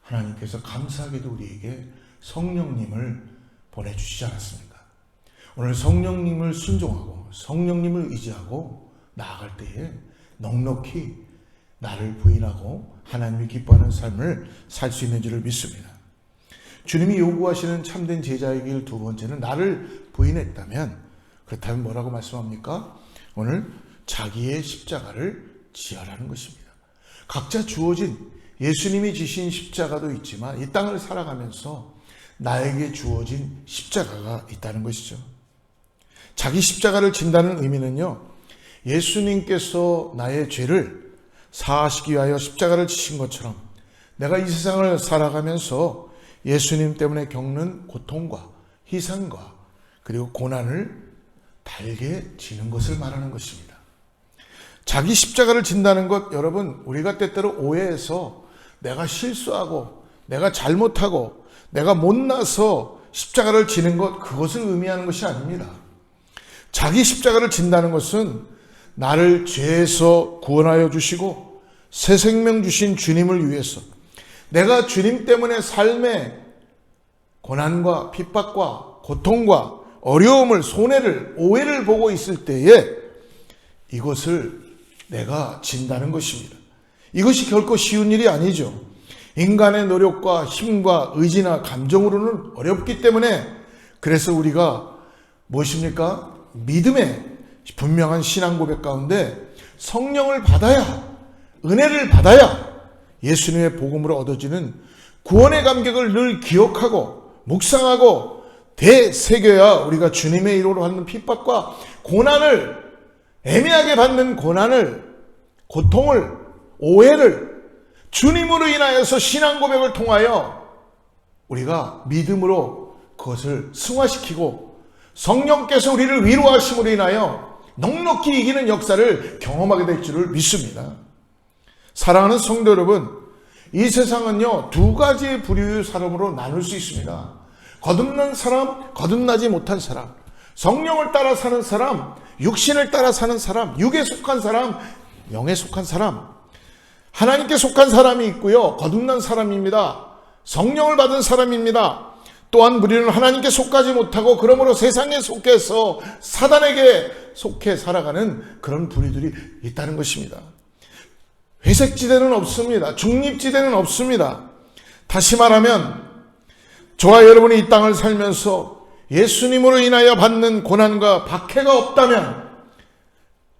하나님께서 감사하게도 우리에게 성령님을 보내주시지 않았습니까? 오늘 성령님을 순종하고 성령님을 의지하고 나아갈 때에 넉넉히 나를 부인하고 하나님이 기뻐하는 삶을 살 수 있는 줄을 믿습니다. 주님이 요구하시는 참된 제자의 길 두 번째는 나를 부인했다면, 그렇다면 뭐라고 말씀합니까? 오늘 자기의 십자가를 지어라는 것입니다. 각자 주어진 예수님이 지신 십자가도 있지만 이 땅을 살아가면서 나에게 주어진 십자가가 있다는 것이죠. 자기 십자가를 진다는 의미는요, 예수님께서 나의 죄를 사하시기 위하여 십자가를 지신 것처럼 내가 이 세상을 살아가면서 예수님 때문에 겪는 고통과 희생과 그리고 고난을 달게 지는 것을 말하는 것입니다. 자기 십자가를 진다는 것, 여러분, 우리가 때때로 오해해서 내가 실수하고 내가 잘못하고 내가 못나서 십자가를 지는 것, 그것을 의미하는 것이 아닙니다. 자기 십자가를 진다는 것은 나를 죄에서 구원하여 주시고 새 생명 주신 주님을 위해서 내가 주님 때문에 삶의 고난과 핍박과 고통과 어려움을, 손해를, 오해를 보고 있을 때에 이것을 내가 진다는 것입니다. 이것이 결코 쉬운 일이 아니죠. 인간의 노력과 힘과 의지나 감정으로는 어렵기 때문에, 그래서 우리가 무엇입니까? 믿음의 분명한 신앙 고백 가운데 성령을 받아야, 은혜를 받아야 예수님의 복음으로 얻어지는 구원의 감격을 늘 기억하고 묵상하고 되새겨야 우리가 주님의 이름으로 받는 핍박과 고난을, 애매하게 받는 고난을, 고통을, 오해를 주님으로 인하여서 신앙 고백을 통하여 우리가 믿음으로 그것을 승화시키고 성령께서 우리를 위로하심으로 인하여 넉넉히 이기는 역사를 경험하게 될 줄을 믿습니다. 사랑하는 성도 여러분, 이 세상은요, 두 가지의 부류의 사람으로 나눌 수 있습니다. 거듭난 사람, 거듭나지 못한 사람, 성령을 따라 사는 사람, 육신을 따라 사는 사람, 육에 속한 사람, 영에 속한 사람. 하나님께 속한 사람이 있고요, 거듭난 사람입니다. 성령을 받은 사람입니다. 또한 우리는 하나님께 속하지 못하고 그러므로 세상에 속해서 사단에게 속해 살아가는 그런 부류들이 있다는 것입니다. 회색지대는 없습니다. 중립지대는 없습니다. 다시 말하면 저와 여러분이 이 땅을 살면서 예수님으로 인하여 받는 고난과 박해가 없다면,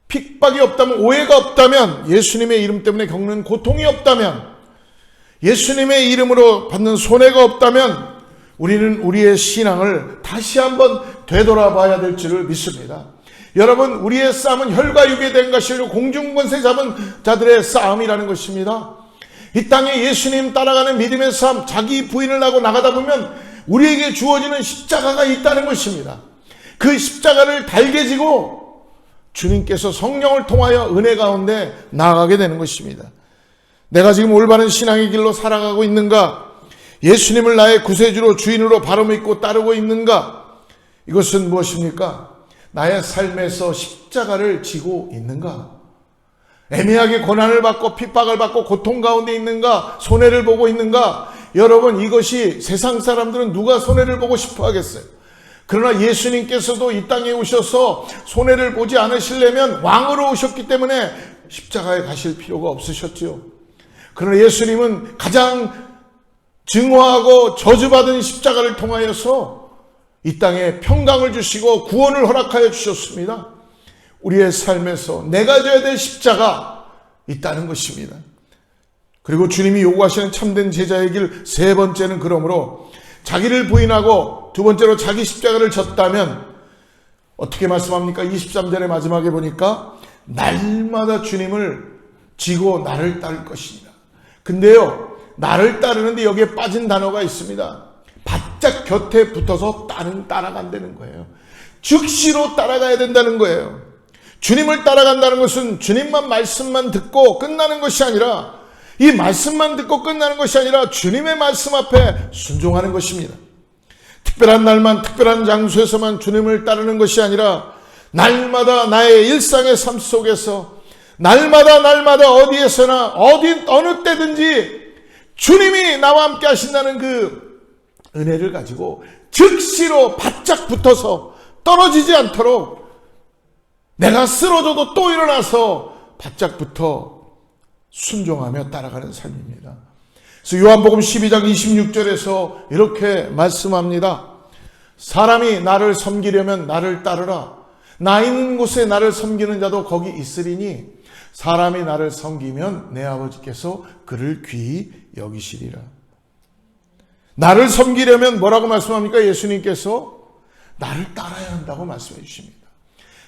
핍박이 없다면, 오해가 없다면, 예수님의 이름 때문에 겪는 고통이 없다면, 예수님의 이름으로 받는 손해가 없다면 우리는 우리의 신앙을 다시 한번 되돌아봐야 될 줄을 믿습니다. 여러분, 우리의 싸움은 혈과 육에 된 것이 아니라 공중권세 잡은 자들의 싸움이라는 것입니다. 이 땅에 예수님 따라가는 믿음의 삶, 자기 부인을 하고 나가다 보면 우리에게 주어지는 십자가가 있다는 것입니다. 그 십자가를 달게 지고 주님께서 성령을 통하여 은혜 가운데 나아가게 되는 것입니다. 내가 지금 올바른 신앙의 길로 살아가고 있는가? 예수님을 나의 구세주로, 주인으로 바로 믿고 따르고 있는가? 이것은 무엇입니까? 나의 삶에서 십자가를 지고 있는가? 애매하게 고난을 받고 핍박을 받고 고통 가운데 있는가? 손해를 보고 있는가? 여러분, 이것이 세상 사람들은 누가 손해를 보고 싶어 하겠어요? 그러나 예수님께서도 이 땅에 오셔서 손해를 보지 않으시려면 왕으로 오셨기 때문에 십자가에 가실 필요가 없으셨지요. 그러나 예수님은 가장 증오하고 저주받은 십자가를 통하여서 이 땅에 평강을 주시고 구원을 허락하여 주셨습니다. 우리의 삶에서 내가 져야 될 십자가 있다는 것입니다. 그리고 주님이 요구하시는 참된 제자의 길 세 번째는 그러므로 자기를 부인하고 두 번째로 자기 십자가를 졌다면 어떻게 말씀합니까? 23절의 마지막에 보니까 날마다 주님을 지고 나를 따를 것이니라. 근데요, 나를 따르는데 여기에 빠진 단어가 있습니다. 바짝 곁에 붙어서 따라간다는 거예요. 즉시로 따라가야 된다는 거예요. 주님을 따라간다는 것은 주님만 말씀만 듣고 끝나는 것이 아니라, 이 말씀만 듣고 끝나는 것이 아니라 주님의 말씀 앞에 순종하는 것입니다. 특별한 날만, 특별한 장소에서만 주님을 따르는 것이 아니라 날마다 나의 일상의 삶 속에서 날마다 어디에서나 어느 때든지 주님이 나와 함께 하신다는 그 은혜를 가지고 즉시로 바짝 붙어서 떨어지지 않도록 내가 쓰러져도 또 일어나서 바짝 붙어 순종하며 따라가는 삶입니다. 그래서 요한복음 12장 26절에서 이렇게 말씀합니다. 사람이 나를 섬기려면 나를 따르라. 나 있는 곳에 나를 섬기는 자도 거기 있으리니 사람이 나를 섬기면 내 아버지께서 그를 귀히 여기시리라. 나를 섬기려면 뭐라고 말씀합니까? 예수님께서 나를 따라야 한다고 말씀해 주십니다.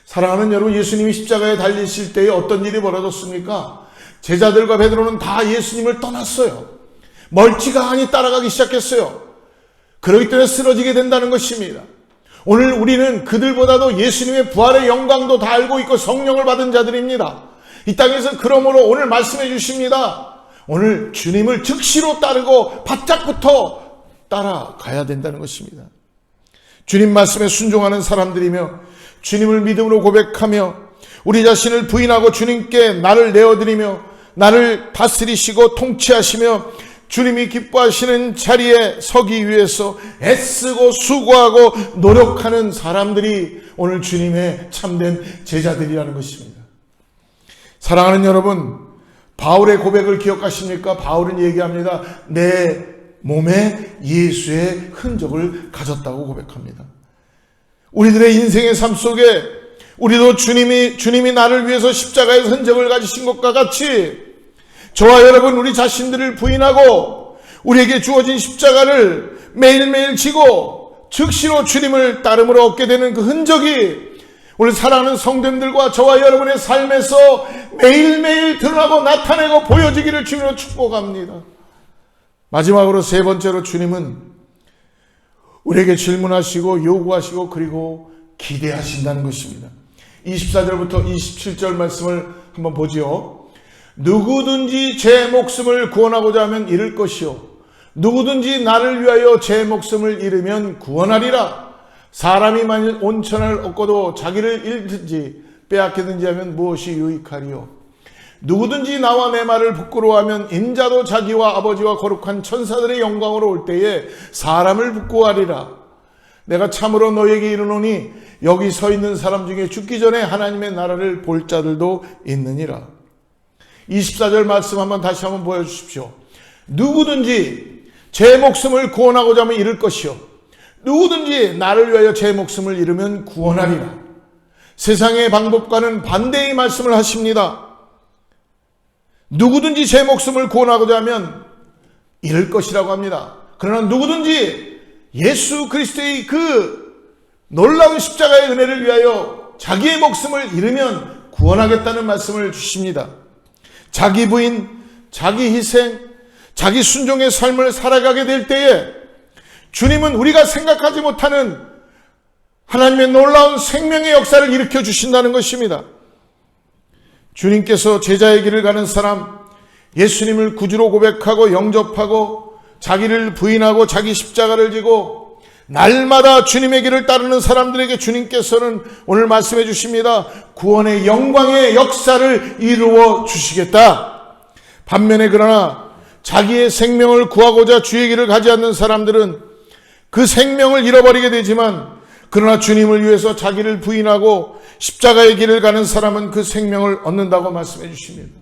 사랑하는 여러분, 예수님이 십자가에 달리실 때에 어떤 일이 벌어졌습니까? 제자들과 베드로는 다 예수님을 떠났어요. 멀찌감치 따라가기 시작했어요. 그렇기 때문에 쓰러지게 된다는 것입니다. 오늘 우리는 그들보다도 예수님의 부활의 영광도 다 알고 있고 성령을 받은 자들입니다. 이 땅에서 그러므로 오늘 말씀해 주십니다. 오늘 주님을 즉시로 따르고 바짝부터 따라가야 된다는 것입니다. 주님 말씀에 순종하는 사람들이며 주님을 믿음으로 고백하며 우리 자신을 부인하고 주님께 나를 내어드리며 나를 다스리시고 통치하시며 주님이 기뻐하시는 자리에 서기 위해서 애쓰고 수고하고 노력하는 사람들이 오늘 주님의 참된 제자들이라는 것입니다. 사랑하는 여러분, 바울의 고백을 기억하십니까? 바울은 얘기합니다. 내 몸에 예수의 흔적을 가졌다고 고백합니다. 우리들의 인생의 삶 속에 우리도 주님이 나를 위해서 십자가의 흔적을 가지신 것과 같이 저와 여러분 우리 자신들을 부인하고 우리에게 주어진 십자가를 매일매일 지고 즉시로 주님을 따름으로 얻게 되는 그 흔적이 우리 사랑하는 성도님들과 저와 여러분의 삶에서 매일매일 드러나고 나타내고 보여지기를 주님으로 축복합니다. 마지막으로 세 번째로 주님은 우리에게 질문하시고 요구하시고 그리고 기대하신다는 것입니다. 24절부터 27절 말씀을 한번 보지요. 누구든지 제 목숨을 구원하고자 하면 잃을 것이요 누구든지 나를 위하여 제 목숨을 잃으면 구원하리라. 사람이 만일 온천을 얻고도 자기를 잃든지 빼앗기든지 하면 무엇이 유익하리요. 누구든지 나와 내 말을 부끄러워하면 인자도 자기와 아버지와 거룩한 천사들의 영광으로 올 때에 사람을 부끄러워하리라. 내가 참으로 너에게 이르노니 여기 서 있는 사람 중에 죽기 전에 하나님의 나라를 볼 자들도 있느니라. 24절 말씀 다시 한번 보여주십시오. 누구든지 제 목숨을 구원하고자 하면 잃을 것이요 누구든지 나를 위하여 제 목숨을 잃으면 구원하리라. 세상의 방법과는 반대의 말씀을 하십니다. 누구든지 제 목숨을 구원하고자 하면 잃을 것이라고 합니다. 그러나 누구든지 예수 그리스도의 그 놀라운 십자가의 은혜를 위하여 자기의 목숨을 잃으면 구원하겠다는 말씀을 주십니다. 자기 부인, 자기 희생, 자기 순종의 삶을 살아가게 될 때에 주님은 우리가 생각하지 못하는 하나님의 놀라운 생명의 역사를 일으켜 주신다는 것입니다. 주님께서 제자의 길을 가는 사람, 예수님을 구주로 고백하고 영접하고 자기를 부인하고 자기 십자가를 지고 날마다 주님의 길을 따르는 사람들에게 주님께서는 오늘 말씀해 주십니다. 구원의 영광의 역사를 이루어 주시겠다. 반면에 그러나 자기의 생명을 구하고자 주의 길을 가지 않는 사람들은 그 생명을 잃어버리게 되지만 그러나 주님을 위해서 자기를 부인하고 십자가의 길을 가는 사람은 그 생명을 얻는다고 말씀해 주십니다.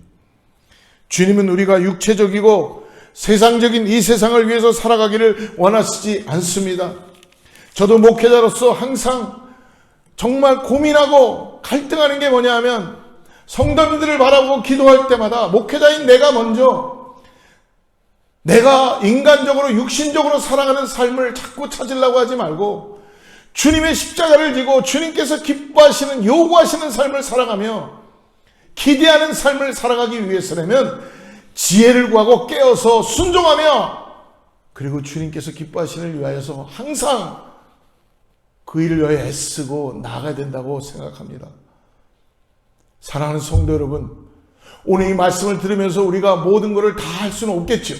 주님은 우리가 육체적이고 세상적인 이 세상을 위해서 살아가기를 원하시지 않습니다. 저도 목회자로서 항상 정말 고민하고 갈등하는 게 뭐냐 하면 성도님들을 바라보고 기도할 때마다 목회자인 내가 먼저 내가 인간적으로 육신적으로 살아가는 삶을 자꾸 찾으려고 하지 말고 주님의 십자가를 지고 주님께서 기뻐하시는 요구하시는 삶을 살아가며 기대하는 삶을 살아가기 위해서라면 지혜를 구하고 깨어서 순종하며 그리고 주님께서 기뻐하시는 위하여서 항상 그 일을 위하여 애쓰고 나아가야 된다고 생각합니다. 사랑하는 성도 여러분, 오늘 이 말씀을 들으면서 우리가 모든 것을 다 할 수는 없겠죠.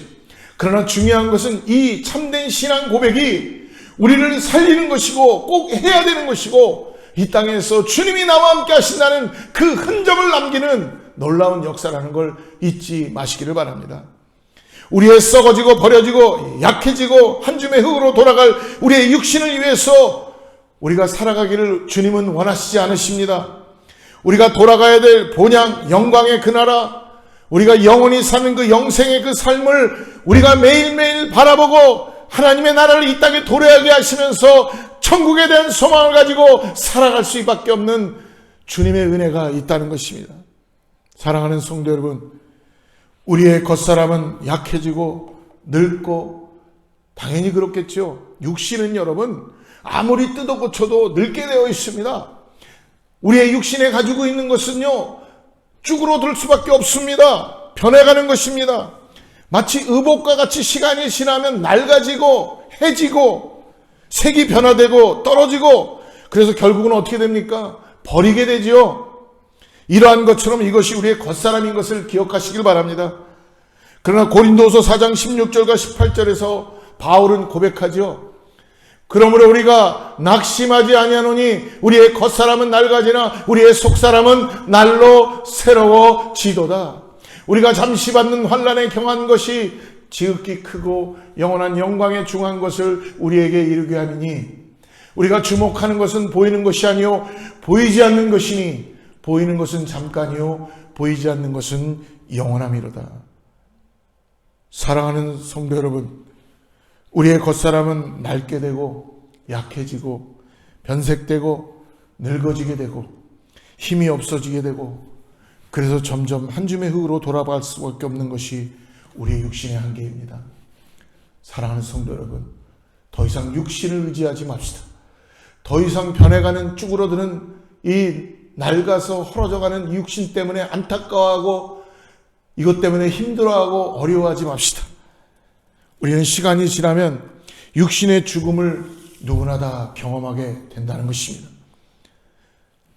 그러나 중요한 것은 이 참된 신앙 고백이 우리를 살리는 것이고 꼭 해야 되는 것이고 이 땅에서 주님이 나와 함께 하신다는 그 흔적을 남기는 놀라운 역사라는 걸 잊지 마시기를 바랍니다. 우리의 썩어지고 버려지고 약해지고 한 줌의 흙으로 돌아갈 우리의 육신을 위해서 우리가 살아가기를 주님은 원하시지 않으십니다. 우리가 돌아가야 될 본향 영광의 그 나라, 우리가 영원히 사는 그 영생의 그 삶을 우리가 매일매일 바라보고 하나님의 나라를 이 땅에 도래하게 하시면서 천국에 대한 소망을 가지고 살아갈 수밖에 없는 주님의 은혜가 있다는 것입니다. 사랑하는 성도 여러분, 우리의 겉사람은 약해지고 늙고 당연히 그렇겠죠. 육신은 여러분 아무리 뜯어 고쳐도 늙게 되어 있습니다. 우리의 육신에 가지고 있는 것은요, 쭈그러들 수밖에 없습니다. 변해가는 것입니다. 마치 의복과 같이 시간이 지나면 낡아지고 해지고 색이 변화되고 떨어지고, 그래서 결국은 어떻게 됩니까? 버리게 되죠. 이러한 것처럼 이것이 우리의 겉사람인 것을 기억하시길 바랍니다. 그러나 고린도서 4장 16절과 18절에서 바울은 고백하죠. 그러므로 우리가 낙심하지 아니하노니 우리의 겉사람은 낡아지나 우리의 속사람은 날로 새로워지도다. 우리가 잠시 받는 환난에 경한 것이 지극히 크고 영원한 영광에 중한 것을 우리에게 이루게 하느니, 우리가 주목하는 것은 보이는 것이 아니요 보이지 않는 것이니 보이는 것은 잠깐이요 보이지 않는 것은 영원함이로다. 사랑하는 성도 여러분, 우리의 겉사람은 낡게 되고 약해지고 변색되고 늙어지게 되고 힘이 없어지게 되고, 그래서 점점 한 줌의 흙으로 돌아갈 수밖에 없는 것이 우리의 육신의 한계입니다. 사랑하는 성도 여러분, 더 이상 육신을 의지하지 맙시다. 더 이상 변해가는 쭈그러드는 이 낡아서 헐어져가는 육신 때문에 안타까워하고 이것 때문에 힘들어하고 어려워하지 맙시다. 우리는 시간이 지나면 육신의 죽음을 누구나 다 경험하게 된다는 것입니다.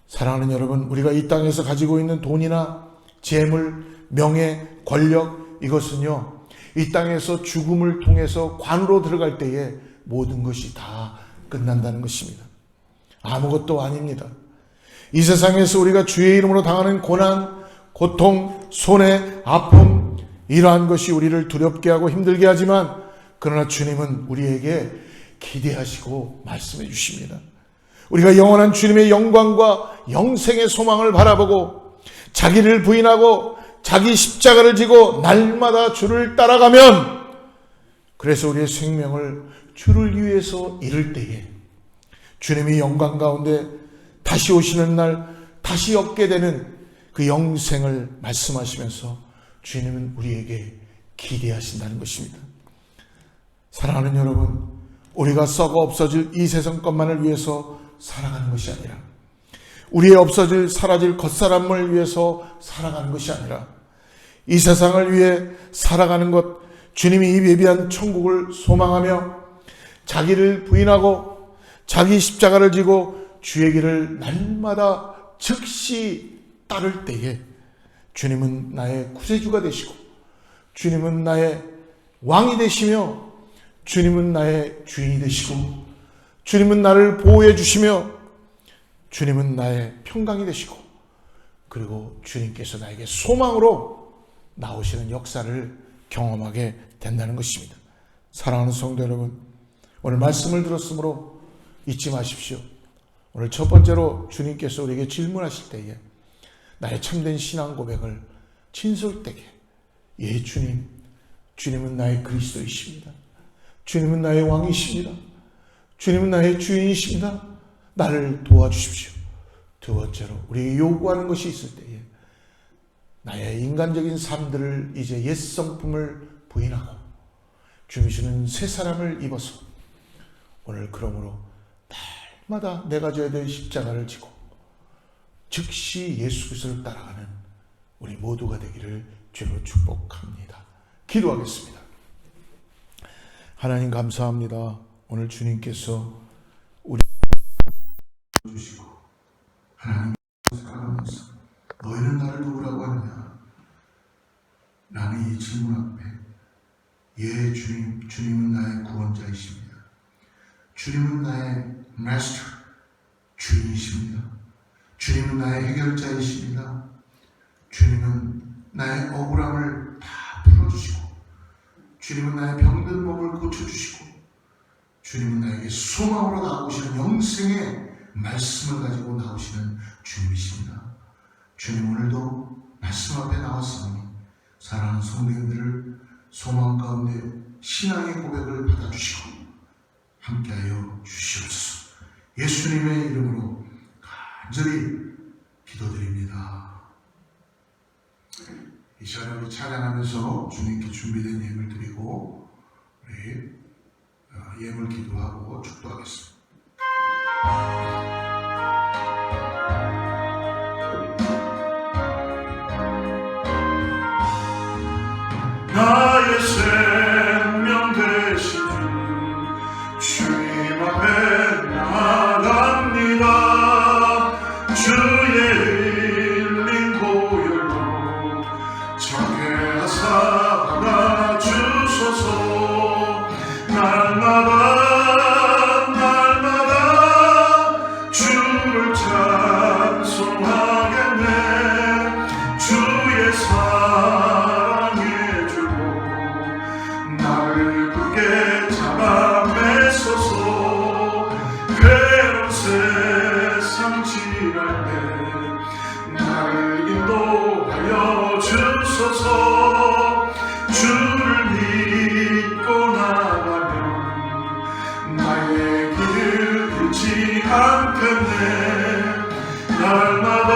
사랑하는 여러분, 우리가 이 땅에서 가지고 있는 돈이나 재물, 명예, 권력, 이것은요, 이 땅에서 죽음을 통해서 관으로 들어갈 때에 모든 것이 다 끝난다는 것입니다. 아무것도 아닙니다. 이 세상에서 우리가 주의 이름으로 당하는 고난, 고통, 손해, 아픔, 이러한 것이 우리를 두렵게 하고 힘들게 하지만, 그러나 주님은 우리에게 기대하시고 말씀해 주십니다. 우리가 영원한 주님의 영광과 영생의 소망을 바라보고 자기를 부인하고 자기 십자가를 지고 날마다 주를 따라가면, 그래서 우리의 생명을 주를 위해서 잃을 때에 주님이 영광 가운데 다시 오시는 날 다시 얻게 되는 그 영생을 말씀하시면서 주님은 우리에게 기대하신다는 것입니다. 사랑하는 여러분, 우리가 썩어 없어질 이 세상 것만을 위해서 살아가는 것이 아니라, 우리의 없어질 사라질 겉사람을 위해서 살아가는 것이 아니라, 이 세상을 위해 살아가는 것, 주님이 예비한 천국을 소망하며 자기를 부인하고 자기 십자가를 지고 주의 길을 날마다 즉시 따를 때에 주님은 나의 구세주가 되시고 주님은 나의 왕이 되시며 주님은 나의 주인이 되시고 주님은 나를 보호해 주시며 주님은 나의 평강이 되시고, 그리고 주님께서 나에게 소망으로 나오시는 역사를 경험하게 된다는 것입니다. 사랑하는 성도 여러분, 오늘 말씀을 들었으므로 잊지 마십시오. 오늘 첫 번째로 주님께서 우리에게 질문하실 때에 나의 참된 신앙 고백을 진솔되게, 예 주님, 주님은 나의 그리스도이십니다. 주님은 나의 왕이십니다. 주님은 나의 주인이십니다. 나를 도와주십시오. 두 번째로 우리에게 요구하는 것이 있을 때에 나의 인간적인 삶들을 이제 옛 성품을 부인하고 주님이시는 새 사람을 입어서 오늘 그러므로 날마다 내가 져야 될 십자가를 지고 즉시 예수 그리스도를 따라가는 우리 모두가 되기를 주로 축복합니다. 기도하겠습니다. 하나님 감사합니다. 오늘 주님께서 우리 주시고 하나님 살아가면서 너희는 나를 누구라고 하느냐? 나는 이 질문 앞에 예 주님, 주님은 나의 구원자이십니다. 주님은 나의 마스터, 주인이십니다. 주님은 나의 해결자이십니다. 주님은 나의 억울함을 다 풀어주시고 주님은 나의 병든 몸을 고쳐주시고 주님은 나에게 소망으로 나오시는 영생의 말씀을 가지고 나오시는 주님이십니다. 주님, 오늘도 말씀 앞에 나왔사오니 사랑하는 성도님들을 소망 가운데 신앙의 고백을 받아주시고 함께하여 주시옵소서. 예수님의 이름으로 간절히 기도드립니다. 이 시간에 우리 찬양하면서 주님께 준비된 예물 드리고 우리 예물 기도하고 축도하겠습니다. 나의 생명 되신 주 주님 앞에 나아갑니다. 주의 흘린 보혈로 정케 하사 받아주소서. 날마다 주를 찬송하겠네. 주의 사랑의 줄로 나를 굳게 잡아 매소서. 괴로운 세상 지날 때 나를 인도하여 주소서. 주를 믿고 나가면 나의 길을 잃지 않겠네. 날마다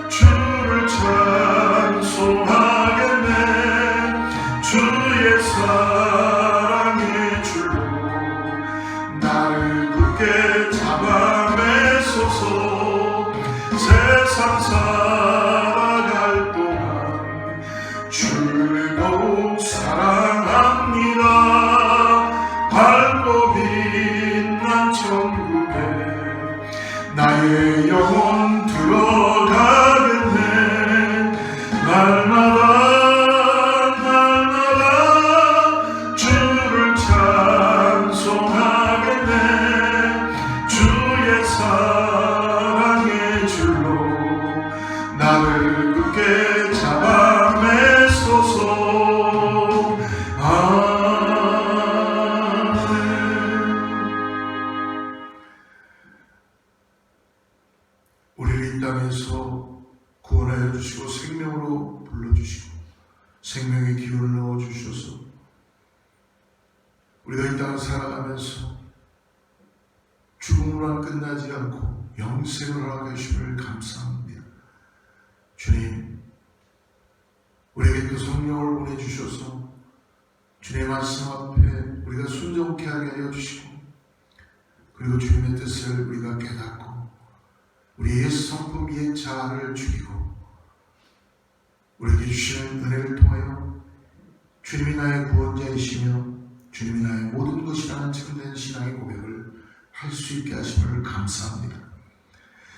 주를 찬송하겠네. 주의 사랑의 줄로 나를 굳게 잡아 매소서. 세상 살아갈 동안 주를 더욱 사랑합니다. 밝고 빛난 천국에 나의 영혼 들어가겠네. 날마다 주를 찬송하겠네. 주의 사랑의 줄로 나를 굳게 잡아 매소서. 우리를 이 땅에서 구원하여 주시고 생명으로 불러주시고 생명의 기운을 넣어주셔서 우리가 이 땅을 살아가면서 죽음으로만 끝나지 않고 영생을 허락해 주심을 감사합니다. 주님, 우리에게 또 성령을 보내주셔서 주님의 말씀 앞에 우리가 순종케 하게 하여 주시고 그리고 주님의 뜻을 우리가 깨닫고 우리 옛 성품 옛 자아를 죽이고 우리에게 주시는 은혜를 통하여 주님이 나의 구원자이시며 주님이 나의 모든 것이라는 참된 신앙의 고백을 할 수 있게 하심을 감사합니다.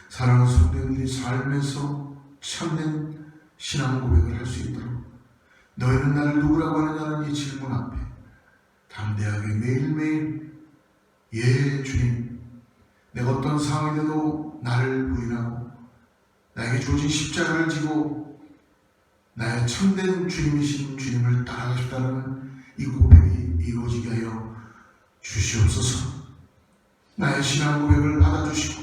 사랑하는 성도님들이 삶에서 참된 신앙 고백을 할 수 있도록 너희는 나를 누구라고 하느냐는 이 질문 앞에 담대하게 매일매일 예 주님, 내가 어떤 상황이라도 나를 부인하고 나에게 주어진 십자가를 지고 나의 참된 주님이신 주님을 따라가겠다는 이 고백이 이루어지게 하여 주시옵소서. 나의 신앙 고백을 받아주시고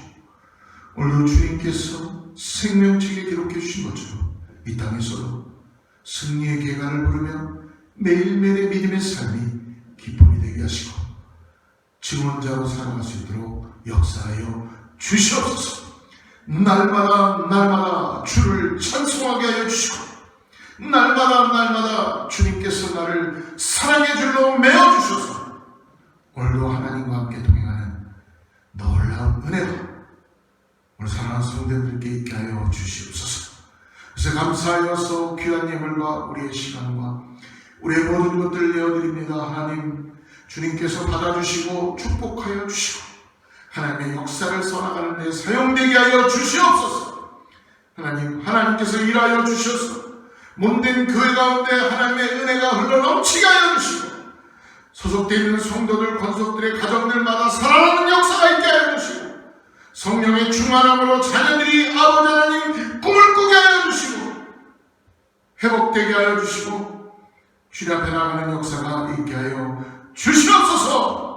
오늘도 주님께서 생명책에 기록해 주신 것처럼 이 땅에서도 승리의 계가를 부르며 매일매일의 믿음의 삶이 기쁨이 되게 하시고 증언자로 살아갈 수 있도록 역사하여 주시옵소서. 날마다 주를 찬송하게 하여 주시고 날마다 주님께서 나를 사랑의 줄로 메어주셔서 오늘도 하나님과 함께 동행하는 놀라운 은혜가 오늘 사랑하는 성도들께 있게 하여 주시옵소서. 그래서 감사하여서 귀한 예물과 우리의 시간과 우리의 모든 것들을 내어드립니다. 하나님, 주님께서 받아주시고 축복하여 주시고 하나님의 역사를 써나가는 데 사용되게 하여 주시옵소서. 하나님께서 일하여 주셔서 몸된 교회 가운데 하나님의 은혜가 흘러넘치게 하여 주시고 소속되어 있는 성도들, 권속들의 가정들마다 살아나는 역사가 있게 하여 주시고 성령의 충만함으로 자녀들이 아버지 하나님 꿈을 꾸게 하여 주시고 회복되게 하여 주시고 주님 앞에 나가는 역사가 있게 하여 주시옵소서.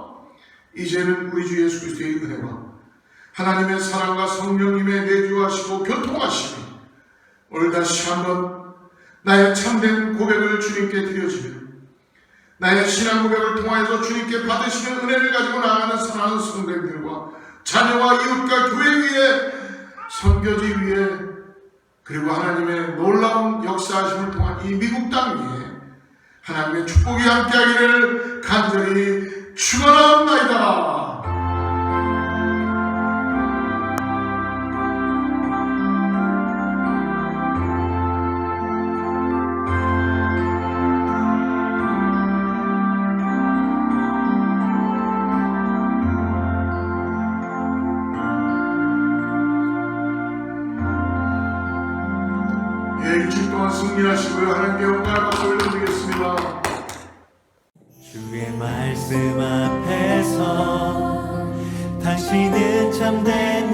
이제는 우리 주 예수 그리스도의 은혜와 하나님의 사랑과 성령님의 내주하시고 교통하심이 오늘 다시 한번 나의 참된 고백을 주님께 드려지며 나의 신앙 고백을 통하여서 주님께 받으시는 은혜를 가지고 나아가는 사랑하는 성도들과 자녀와 이웃과 교회 위에 선교지 위에 그리고 하나님의 놀라운 역사하심을 통한 이 미국 땅 위에 하나님의 축복이 함께하기를 간절히 축원합니다. 일주일 동안 승리하시고요. 하나님께 영광을 받고 올려드리겠습니다. 주의 말씀 앞에서 당신은 참된